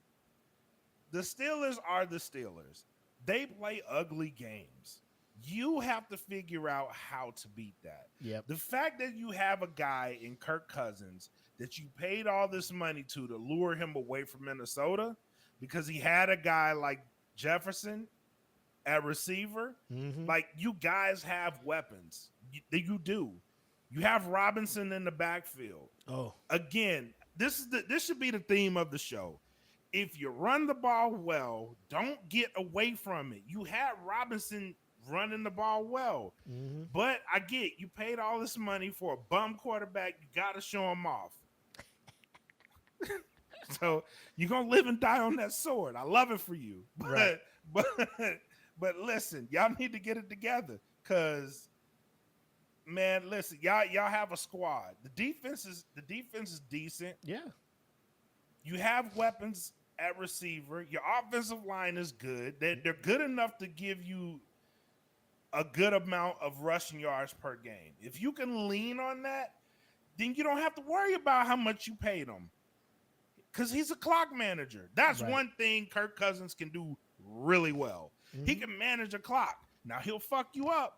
the Steelers are the Steelers. They play ugly games. You have to figure out how to beat that. Yep. The fact that you have a guy in Kirk Cousins that you paid all this money to lure him away from Minnesota because he had a guy like Jefferson at receiver. Mm-hmm. Like, you guys have weapons. You do. You have Robinson in the backfield. Oh. Again, this should be the theme of the show. If you run the ball well, don't get away from it. You had Robinson running the ball well. Mm-hmm. But I get you paid all this money for a bum quarterback. You got to show him off. So you're going to live and die on that sword. I love it for you. But, right. but listen, y'all need to get it together because, man, listen, y'all have a squad. The defense is decent. Yeah. You have weapons at receiver. Your offensive line is good. They're good enough to give you a good amount of rushing yards per game. If you can lean on that, then you don't have to worry about how much you paid him because he's a clock manager. That's right. One thing Kirk Cousins can do really well. Mm-hmm. He can manage a clock. Now, he'll fuck you up.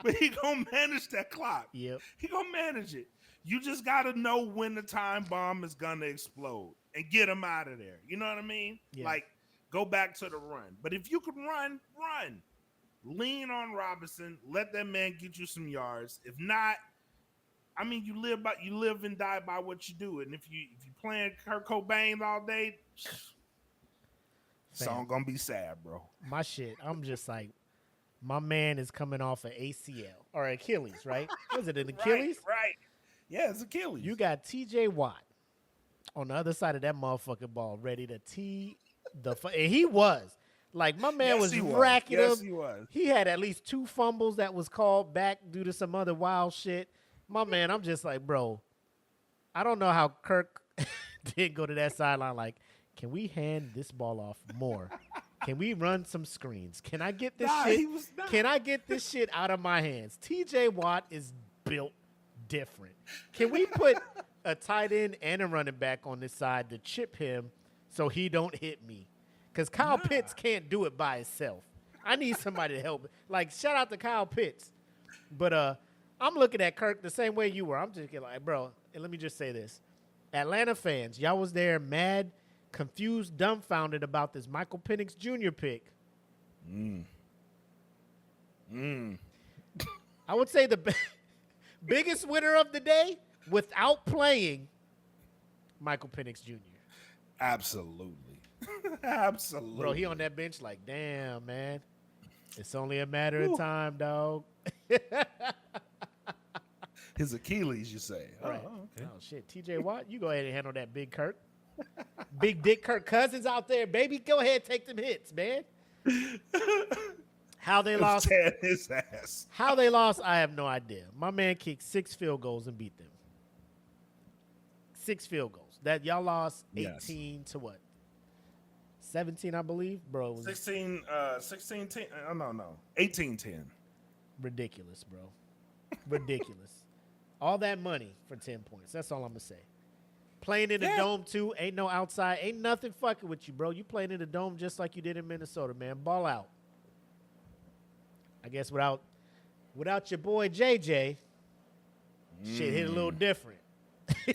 But he gonna manage that clock. Yep. He gonna manage it. You just gotta know when the time bomb is gonna explode and get him out of there. You know what I mean? Yeah. Like, go back to the run. But if you can run. Lean on Robinson. Let that man get you some yards. If not, I mean, you live and die by what you do. And if you playing Kurt Cobain all day, song gonna be sad, bro. My shit, I'm just like, my man is coming off an ACL or Achilles, right? Was it an Achilles? Right. Yeah, it's Achilles. You got TJ Watt on the other side of that motherfucking ball, ready to tee and he was. Like, my man was racking up. Yes, he was. He had at least 2 fumbles that was called back due to some other wild shit. My man, I'm just like, bro, I don't know how Kirk didn't go to that sideline like, can we hand this ball off more? Can we run some screens? Can I get this Nah, shit? he was not. Can I get this shit out of my hands? TJ Watt is built different. Can we put a tight end and a running back on this side to chip him so he don't hit me? Because Kyle Pitts can't do it by himself. I need somebody to help. Like, shout out to Kyle Pitts. But I'm looking at Kirk the same way you were. I'm just like, bro, and let me just say this. Atlanta fans, y'all was there mad, confused, dumbfounded about this Michael Penix Jr. pick. I would say the biggest winner of the day without playing Michael Penix Jr. Absolutely. Absolutely. Bro, he on that bench like, damn, man. It's only a matter of time, dog. His Achilles, you say. Right. Oh, okay. Oh, shit. TJ Watt, you go ahead and handle that big Kirk. Big Dick Kirk Cousins out there, baby. Go ahead, take them hits, man. How they lost? His ass. How they lost, I have no idea. My man kicked 6 field goals and beat them. 6 field goals. That y'all lost 18 to what? 17, I believe, bro. It was 16, 10. No. 18-10. Ridiculous, bro. Ridiculous. All that money for 10 points. That's all I'm going to say. Playing in the dome, too. Ain't no outside. Ain't nothing fucking with you, bro. You playing in the dome just like you did in Minnesota, man. Ball out. I guess without your boy JJ, shit hit a little different.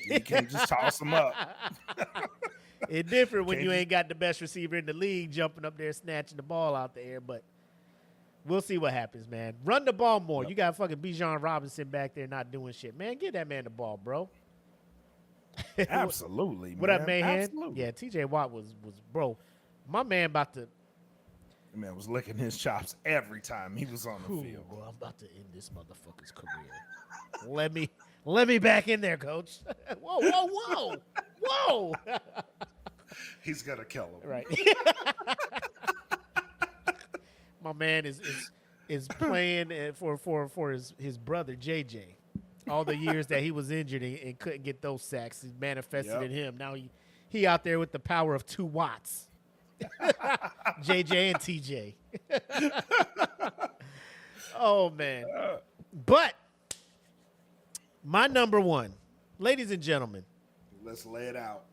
You can't just toss him up. It's different when you ain't got the best receiver in the league jumping up there snatching the ball out the air, but we'll see what happens, man. Run the ball more. Yep. You got fucking Bijan Robinson back there not doing shit. Man, give that man the ball, bro. Absolutely, what man. Up, Mayhem? Absolutely. Yeah, TJ Watt was bro. My man about to the man was licking his chops every time he was on the field. Bro, I'm about to end this motherfucker's career. Let me back in there, coach. Whoa. He's gonna kill him. Right. My man is playing for his brother JJ. All the years that he was injured and couldn't get those sacks, he manifested in him. Now he out there with the power of 2 watts. JJ and TJ. Oh man. But my number one, ladies and gentlemen. Let's lay it out.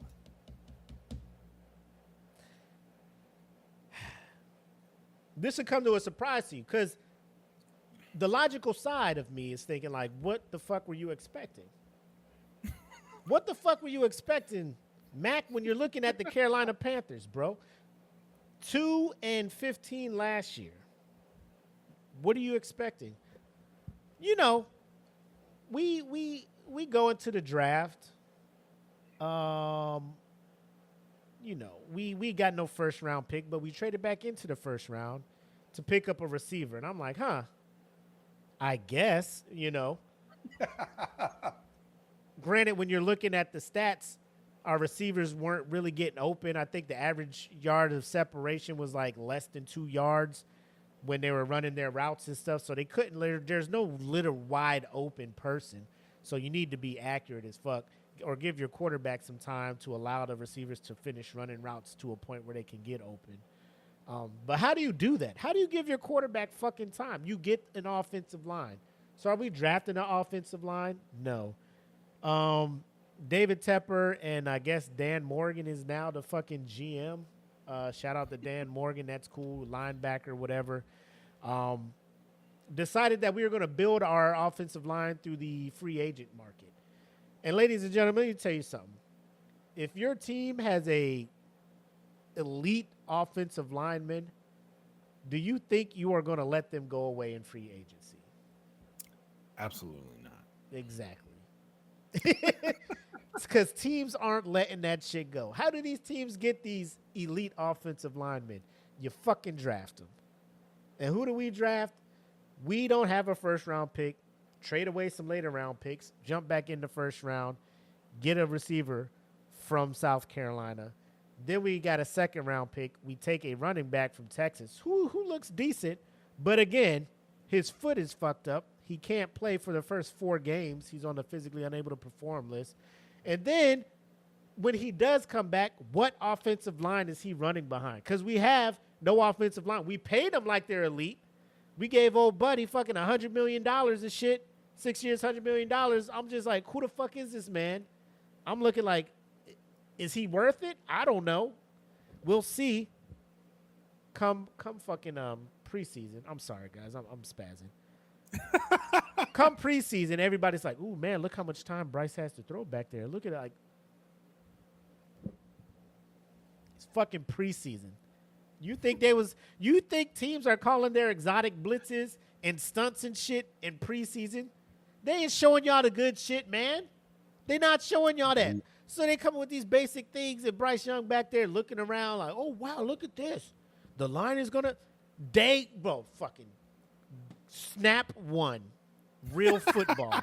This would come to a surprise to you because the logical side of me is thinking like, what the fuck were you expecting? What the fuck were you expecting, Mac, when you're looking at the Carolina Panthers, bro? 2-15 last year. What are you expecting? You know, we go into the draft. You know, we got no first round pick, but we traded back into the first round to pick up a receiver. And I'm like, I guess, you know. Granted, when you're looking at the stats, our receivers weren't really getting open. I think the average yard of separation was like less than 2 yards when they were running their routes and stuff. So they couldn't, there's no little wide open person. So you need to be accurate as fuck or give your quarterback some time to allow the receivers to finish running routes to a point where they can get open. But how do you do that? How do you give your quarterback fucking time? You get an offensive line. So are we drafting an offensive line? No. David Tepper and I guess Dan Morgan is now the fucking GM. Shout out to Dan Morgan. That's cool. Linebacker, whatever. Decided that we were going to build our offensive line through the free agent market. And ladies and gentlemen, let me tell you something. If your team has a elite offensive lineman, do you think you are going to let them go away in free agency? Absolutely not. Exactly. It's because teams aren't letting that shit go. How do these teams get these elite offensive linemen? You fucking draft them. And who do we draft? We don't have a first-round pick. Trade away some later-round picks. Jump back in the first round. Get a receiver from South Carolina. Then we got a second-round pick. We take a running back from Texas who looks decent. But, again, his foot is fucked up. He can't play for the first 4 games. He's on the physically unable to perform list. And then when he does come back, what offensive line is he running behind? Because we have no offensive line. We paid them like they're elite. We gave old buddy fucking $100 million and shit. 6 years, $100 million. I'm just like, who the fuck is this man? I'm looking like, is he worth it? I don't know. We'll see. Come fucking preseason. I'm sorry, guys. I'm spazzing. Come preseason, everybody's like, ooh, man, look how much time Bryce has to throw back there. Look at it. Like, it's fucking preseason. You think teams are calling their exotic blitzes and stunts and shit in preseason? They ain't showing y'all the good shit, man. They not showing y'all that. So they come with these basic things, and Bryce Young back there looking around like, oh, wow, look at this. The line is going to bro, fucking snap one. Real football.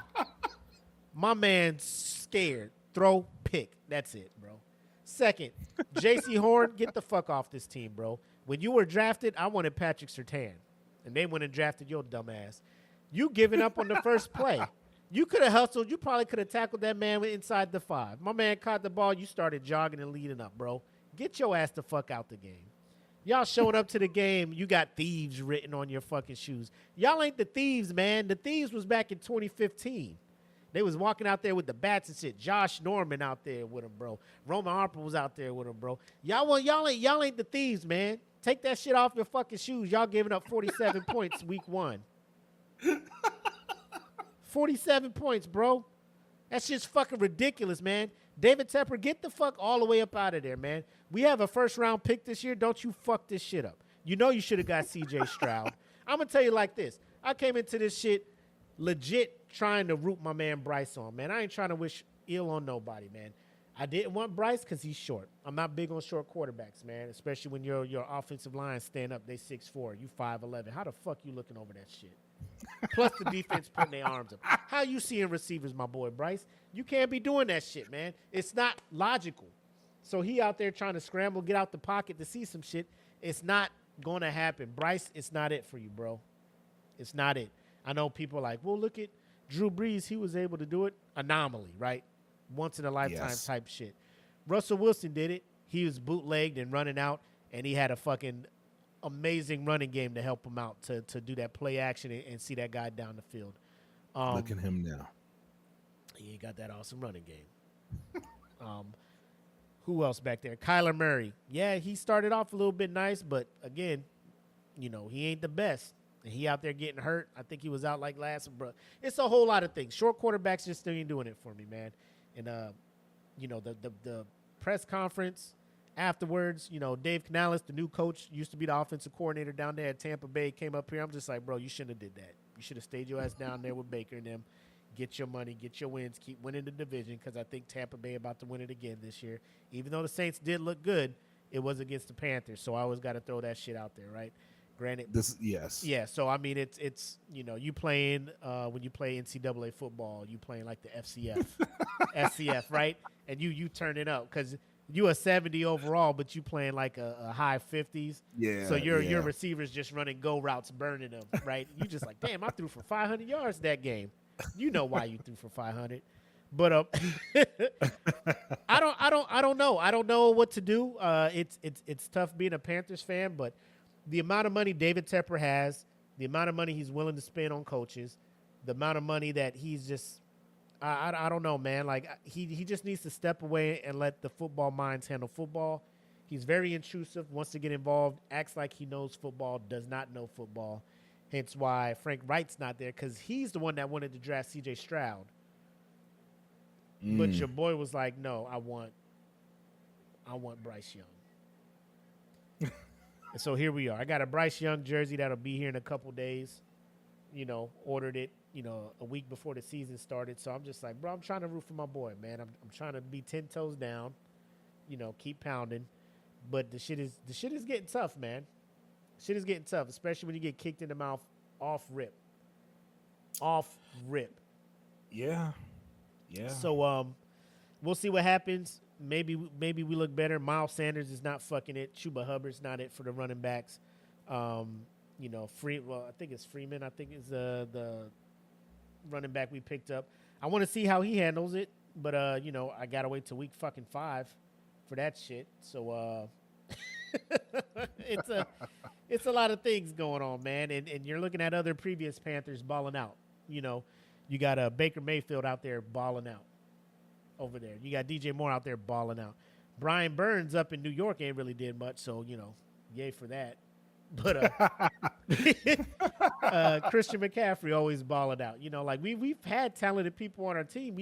My man's scared. Throw, pick. That's it, bro. Second, J.C. Horn, get the fuck off this team, bro. When you were drafted, I wanted Patrick Surtain, and they went and drafted your dumb ass. You giving up on the first play. You could have hustled. You probably could have tackled that man inside the 5. My man caught the ball. You started jogging and leading up, bro. Get your ass the fuck out the game. Y'all showing up to the game, you got thieves written on your fucking shoes. Y'all ain't the thieves, man. The thieves was back in 2015. They was walking out there with the bats and shit. Josh Norman out there with him, bro. Roman Harper was out there with him, bro. Y'all ain't the thieves, man. Take that shit off your fucking shoes. Y'all giving up 47 points week 1. 47 points, bro. That's just fucking ridiculous, man. David Tepper, get the fuck all the way up out of there, man. We have a first-round pick this year. Don't you fuck this shit up. You know you should have got C.J. Stroud. I'm going to tell you like this. I came into this shit legit trying to root my man Bryce on, man. I ain't trying to wish ill on nobody, man. I didn't want Bryce because he's short. I'm not big on short quarterbacks, man, especially when your offensive line stand up. They 6'4", you 5'11". How the fuck you looking over that shit? Plus the defense putting their arms up. How you seeing receivers, my boy Bryce? You can't be doing that shit, man. It's not logical. So he out there trying to scramble, get out the pocket to see some shit. It's not going to happen. Bryce, it's not it for you, bro. It's not it. I know people are like, well, look at Drew Brees. He was able to do it. Anomaly, right? Once in a lifetime type shit. Russell Wilson did it. He was bootlegged and running out, and he had a fucking amazing running game to help him out to do that play action and see that guy down the field. Look at him now. He ain't got that awesome running game. Who else back there? Kyler Murray. Yeah, he started off a little bit nice, but again, you know, he ain't the best. And he out there getting hurt. I think he was out like last. Bro, it's a whole lot of things. Short quarterbacks just still ain't doing it for me, man. And, you know, the press conference afterwards, you know, Dave Canales, the new coach, used to be the offensive coordinator down there at Tampa Bay, came up here. I'm just like, bro, you shouldn't have did that. You should have stayed your ass down there with Baker and them. Get your money, get your wins, keep winning the division, because I think Tampa Bay about to win it again this year. Even though the Saints did look good, it was against the Panthers, so I always got to throw that shit out there, right? Granted, yeah. So I mean, it's you know, you playing when you play NCAA football, you playing like the FCF, SCF, right? And you turn it up because you a 70 overall, but you playing like a high 50s. Yeah. So your receivers just running go routes, burning them, right? You just like, damn, I threw for 500 yards that game. You know why you threw for 500, but I don't know. I don't know what to do. It's tough being a Panthers fan, but the amount of money David Tepper has, the amount of money he's willing to spend on coaches, the amount of money that he's just, I don't know, man. Like he just needs to step away and let the football minds handle football. He's very intrusive, wants to get involved, acts like he knows football, does not know football. Hence why Frank Wright's not there, because he's the one that wanted to draft C.J. Stroud. But your boy was like, no, I want Bryce Young. And so here we are. I got a Bryce Young jersey that'll be here in a couple days. You know, ordered it, you know, a week before the season started. So I'm just like, bro, I'm trying to root for my boy, man. I'm trying to be 10 toes down, you know, keep pounding. But the shit is getting tough, man. Shit is getting tough, especially when you get kicked in the mouth off rip. Yeah. So we'll see what happens. Maybe we look better. Miles Sanders is not fucking it. Chuba Hubbard's not it for the running backs. You know, I think it's Freeman. I think is the running back we picked up. I want to see how he handles it. but I gotta wait till week fucking 5 for that shit. So it's a lot of things going on, man. And you're looking at other previous Panthers balling out. You got Baker Mayfield out there balling out over there. You got DJ Moore out there balling out. Brian Burns up in New York ain't really did much, so yay for that. But Christian McCaffrey always balling out. Like we've had talented people on our team.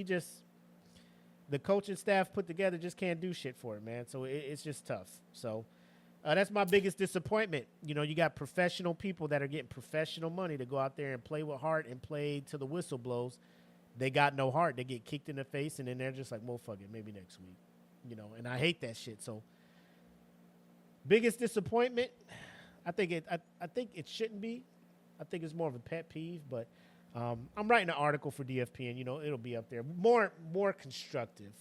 The coaching staff put together just can't do shit for it, man. So it's just tough. So that's my biggest disappointment. You got professional people that are getting professional money to go out there and play with heart and play till the whistle blows. They got no heart. They get kicked in the face, and then they're just like, well, fuck it, maybe next week. And I hate that shit. So biggest disappointment, I think it shouldn't be. I think it's more of a pet peeve, but I'm writing an article for DFPN. It'll be up there. More constructive.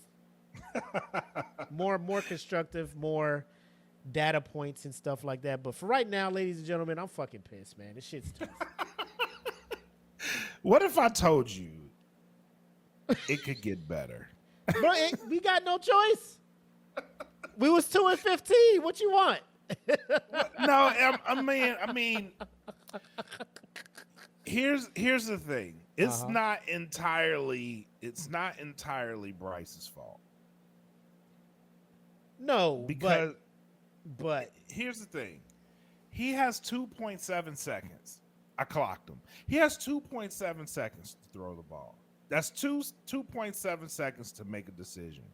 more constructive, more data points and stuff like that. But for right now, ladies and gentlemen, I'm fucking pissed, man. This shit's tough. What if I told you it could get better? Bro, we got no choice. We was 2-15. What you want? No, I mean, here's the thing. It's not entirely Bryce's fault. No, because but here's the thing. He has 2.7 seconds. I clocked him. He has 2.7 seconds to throw the ball. That's 2.7 seconds to make a decision.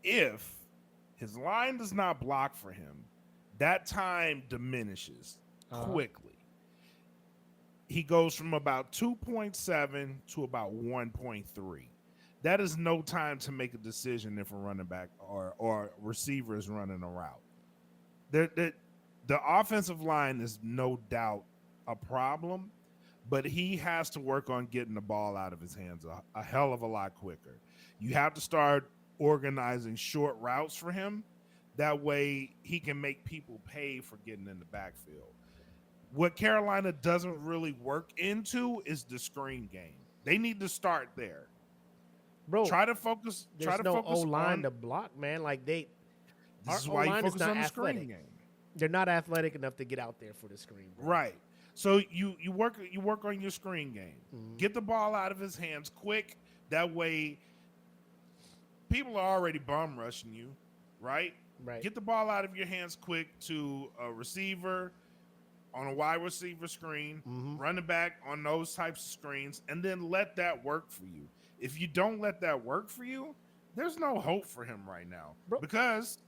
If his line does not block for him, that time diminishes quickly. He goes from about 2.7 to about 1.3. That is no time to make a decision if a running back or receiver is running a route. The offensive line is no doubt a problem, but he has to work on getting the ball out of his hands a hell of a lot quicker. You have to start organizing short routes for him. That way he can make people pay for getting in the backfield. What Carolina doesn't really work into is the screen game. They need to start there. Bro, try to focus. There's no O-line to block, man. Like this is why you focus on the screen game. They're not athletic enough to get out there for the screen. Bro. Right. So you work on your screen game. Mm-hmm. Get the ball out of his hands quick. That way, people are already bum rushing you, right? Right. Get the ball out of your hands quick to a receiver on a wide receiver screen, running back on those types of screens, and then let that work for you. If you don't let that work for you, there's no hope for him right now, bro, because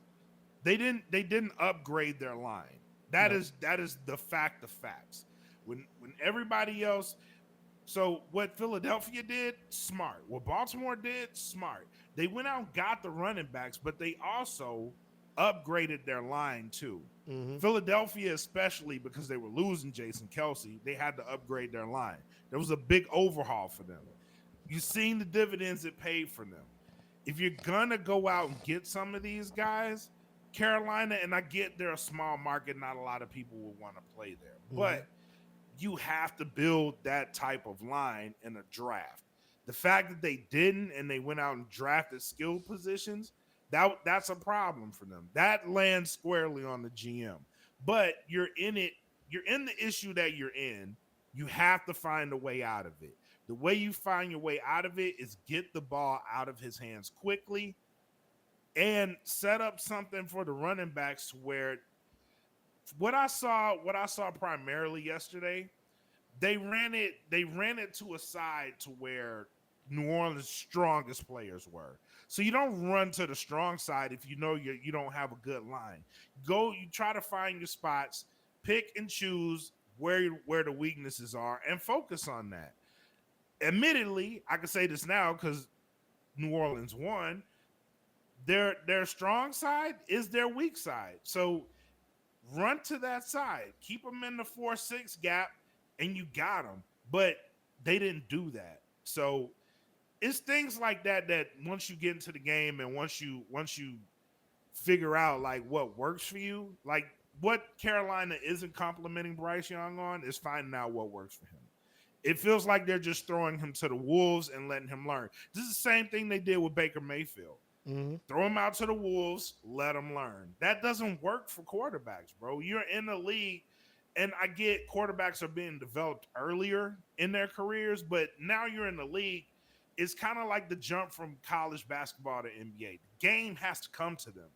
they didn't upgrade their line. That is the fact of facts. When everybody else, so what Philadelphia did, smart. What Baltimore did, smart. They went out and got the running backs, but they also upgraded their line too. Mm-hmm. Philadelphia, especially because they were losing Jason Kelce, they had to upgrade their line. There was a big overhaul for them. You've seen the dividends it paid for them. If you're gonna go out and get some of these guys, Carolina, and I get they're a small market, not a lot of people will want to play there, but you have to build that type of line in a draft. The fact that they didn't and they went out and drafted skill positions, that's a problem for them. That lands squarely on the GM. But you're in the issue that you're in. You have to find a way out of it. The way you find your way out of it is get the ball out of his hands quickly and set up something for the running backs where what I saw primarily yesterday, they ran it to a side to where New Orleans' strongest players were. So you don't run to the strong side if you know you don't have a good line. You try to find your spots, pick and choose where the weaknesses are, and focus on that. Admittedly, I can say this now because New Orleans won. Their strong side is their weak side. So run to that side. Keep them in the 4-6 gap, and you got them. But they didn't do that. So it's things like that once you get into the game and once you figure out like what works for you, like what Carolina isn't complimenting Bryce Young on is finding out what works for him. It feels like they're just throwing him to the wolves and letting him learn. This is the same thing they did with Baker Mayfield. Mm-hmm. Throw him out to the wolves, let him learn. That doesn't work for quarterbacks, bro. You're in the league, and I get quarterbacks are being developed earlier in their careers, but now you're in the league. It's kind of like the jump from college basketball to NBA. The game has to come to them.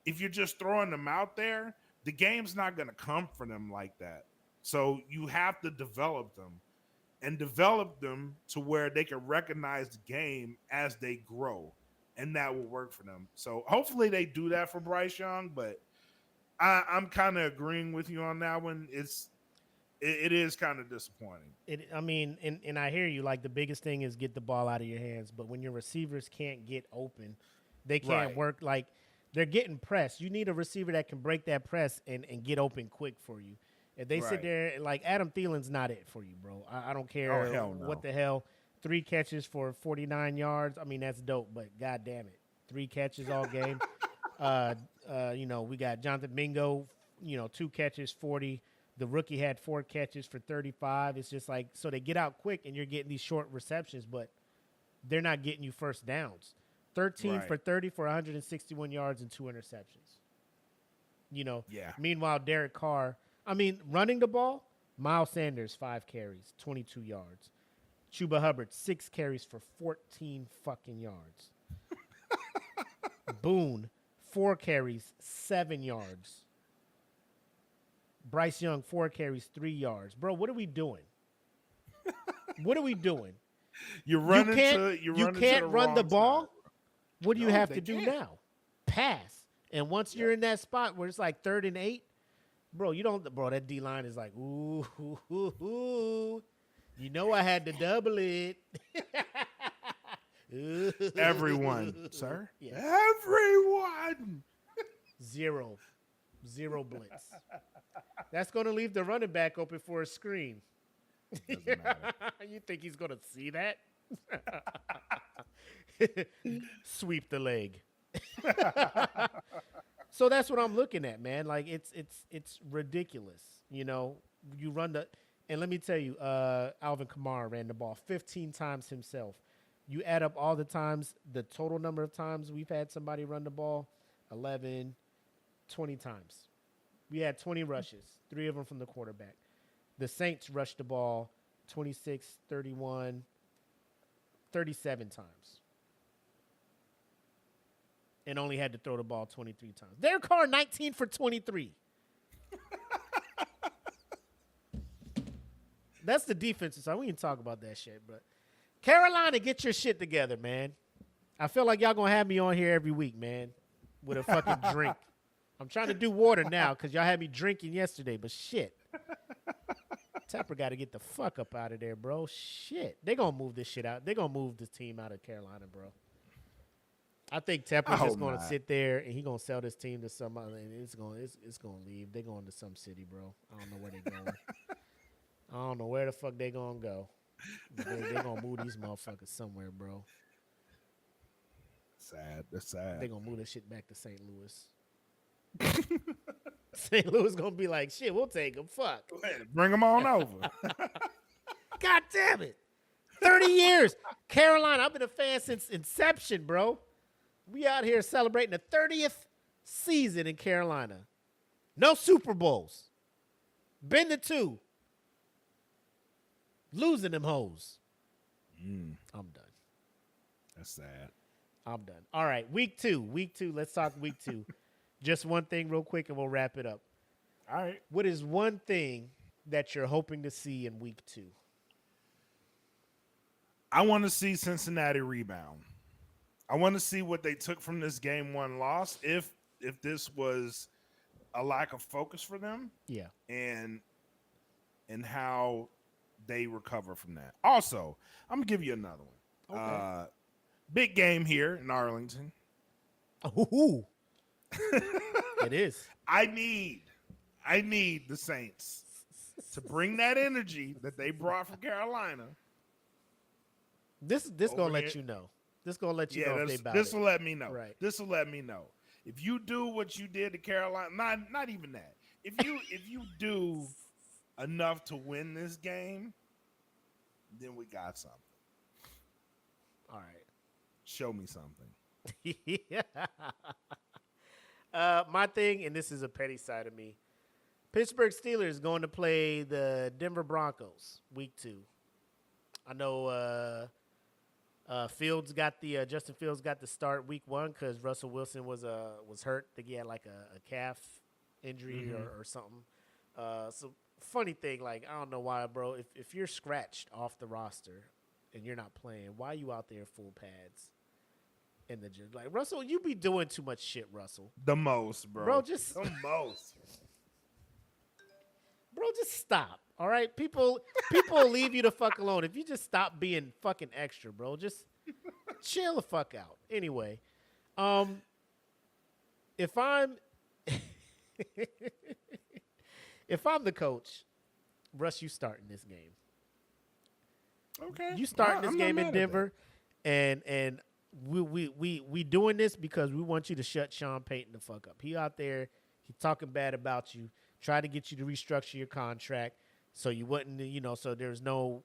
If you're just throwing them out there, the game's not going to come for them like that. So you have to develop them and develop them to where they can recognize the game as they grow, and that will work for them. So hopefully they do that for Bryce Young, but I'm kind of agreeing with you on that one. It is kind of disappointing. And I hear you. Like, the biggest thing is get the ball out of your hands, but when your receivers can't get open, they can't work. Like, they're getting pressed. You need a receiver that can break that press and get open quick for you. If they sit there, like, Adam Thielen's not it for you, bro. I don't care what the hell. 3 catches for 49 yards. I mean, that's dope, but God damn it. 3 catches all game. We got Jonathan Mingo, 2 catches, 40. The rookie had 4 catches for 35. It's just like, so they get out quick and you're getting these short receptions, but they're not getting you first downs. 13 for 30 for 161 yards and 2 interceptions. Meanwhile, Derek Carr, running the ball, Miles Sanders, 5 carries, 22 yards. Chuba Hubbard, 6 carries for 14 fucking yards. Boone, 4 carries, 7 yards. Bryce Young, 4 carries, 3 yards. Bro, what are we doing? What are we doing? You can't run the ball? Side. What do you have to do now? Pass. And once you're in that spot where it's like 3rd and 8, bro, that D-line is like, ooh. I had to double it. Everyone, sir. Yeah. Everyone. Zero blitz. That's going to leave the running back open for a screen. You think he's going to see that? Sweep the leg. So that's what I'm looking at, man. Like, it's ridiculous. You run and let me tell you, Alvin Kamara ran the ball 15 times himself. You add up all the times, the total number of times we've had somebody run the ball, 11, 20 times. We had 20 rushes, 3 of them from the quarterback. The Saints rushed the ball 26, 31, 37 times. And only had to throw the ball 23 times. Derek Carr, 19 for 23. That's the defensive side. We can talk about that shit, but Carolina, get your shit together, man. I feel like y'all gonna have me on here every week, man, with a fucking drink. I'm trying to do water now because y'all had me drinking yesterday, but shit. Tepper got to get the fuck up out of there, bro. Shit. They gonna move this shit out. They gonna move this team out of Carolina, bro. I think Tepper's just gonna sit there and he gonna sell this team to somebody, and it's gonna leave. They going to some city, bro. I don't know where they going. I don't know where the fuck they gonna go. They gonna move these motherfuckers somewhere, bro. Sad. That's sad. They gonna move this shit back to St. Louis. St. Louis gonna be like, shit, we'll take them. Fuck. Bring them on over. God damn it. 30 years. Carolina, I've been a fan since inception, bro. We out here celebrating the 30th season in Carolina. No Super Bowls. Been to 2. Losing them hoes. I'm done. That's sad. I'm done. All right, week 2. Let's talk week 2. Just one thing real quick and we'll wrap it up. All right. What is one thing that you're hoping to see in week 2? I want to see Cincinnati rebound. I want to see what they took from this game 1 loss. If this was a lack of focus for them. Yeah. And how they recover from that. Also, I'm going to give you another one. Okay. Big game here in Arlington. Ooh. It is. I need the Saints to bring that energy that they brought from Carolina. This gonna let you know. This gonna let you know if they bout this will let me know. Right. This will let me know. If you do what you did to Carolina, not even that. If you do enough to win this game, then we got something. All right. Show me something. Yeah. My thing, and this is a petty side of me. Pittsburgh Steelers going to play the Denver Broncos week 2. I know Fields got the Justin Fields got the start week 1 because Russell Wilson was hurt. I think he had like a calf injury or something. So funny thing, like I don't know why, bro. If you're scratched off the roster and you're not playing, why are you out there full pads in the gym? Like Russell, you be doing too much shit, Russell. The most, bro. Bro, just the most. Bro, just stop. All right, people will leave you the fuck alone if you just stop being fucking extra, bro. Just chill the fuck out. Anyway, if I'm if I'm the coach, Russ, you starting this game. Okay, you starting this game in Denver, and we doing this because we want you to shut Sean Payton the fuck up. He out there, he talking bad about you, trying to get you to restructure your contract. So you wouldn't, so there's no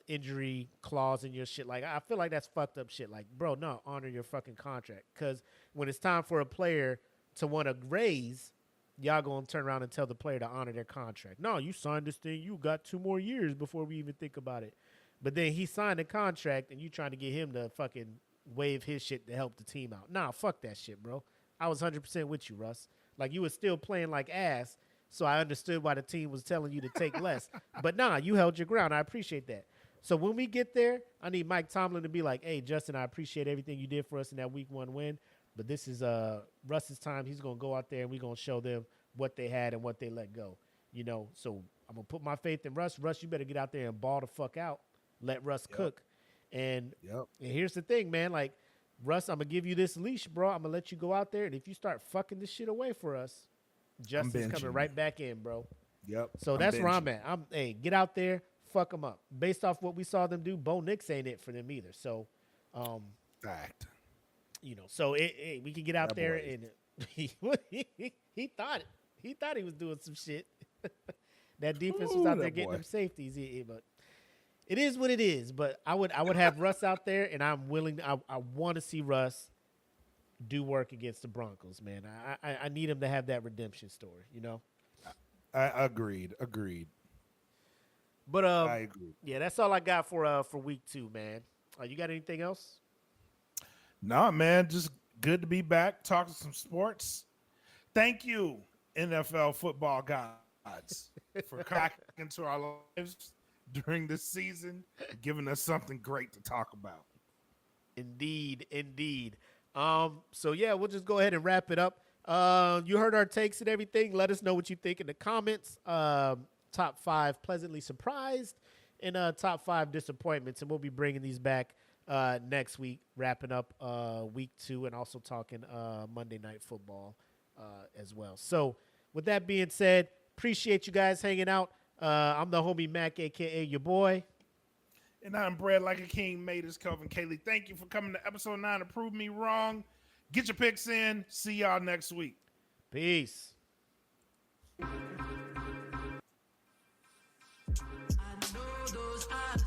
injury clause in your shit. Like, I feel like that's fucked up shit. Like, bro, no, honor your fucking contract. Because when it's time for a player to want to raise, y'all going to turn around and tell the player to honor their contract. No, you signed this thing. You got 2 more years before we even think about it. But then he signed a contract, and you trying to get him to fucking waive his shit to help the team out. Nah, fuck that shit, bro. I was 100% with you, Russ. Like, you was still playing like ass. So I understood why the team was telling you to take less. But nah, you held your ground. I appreciate that. So when we get there, I need Mike Tomlin to be like, hey, Justin, I appreciate everything you did for us in that week 1 win. But this is Russ's time. He's going to go out there and we're going to show them what they had and what they let go. So I'm going to put my faith in Russ. Russ, you better get out there and ball the fuck out. Let Russ cook. And here's the thing, man. Like, Russ, I'm going to give you this leash, bro. I'm going to let you go out there. And if you start fucking this shit away for us, Justin's coming right back in, bro. Yep. So that's where I'm at. Hey, get out there, fuck them up. Based off what we saw them do, Bo Nix ain't it for them either. So, fact. So we can get out there and he thought he was doing some shit. That defense was out there getting them safeties, but it is what it is. But I would have Russ out there, and I'm willing. I want to see Russ do work against the Broncos, man. I need him to have that redemption story, I agreed. But I agree. Yeah, that's all I got for week 2, man. You got anything else? Nah, man, just good to be back, talking some sports. Thank you, NFL football gods, for cracking into our lives during this season, giving us something great to talk about. Indeed. So yeah, we'll just go ahead and wrap it up. You heard our takes and everything. Let us know what you think in the comments. Top 5 pleasantly surprised and top 5 disappointments. And we'll be bringing these back next week, wrapping up week 2 and also talking Monday Night Football as well. So with that being said, appreciate you guys hanging out. I'm the homie Mac, a.k.a. YaBoy. And I'm bred like a king, made his Kelvin Kaylee. Thank you for coming to episode 9 to prove me wrong. Get your picks in. See y'all next week. Peace. I know those eyes,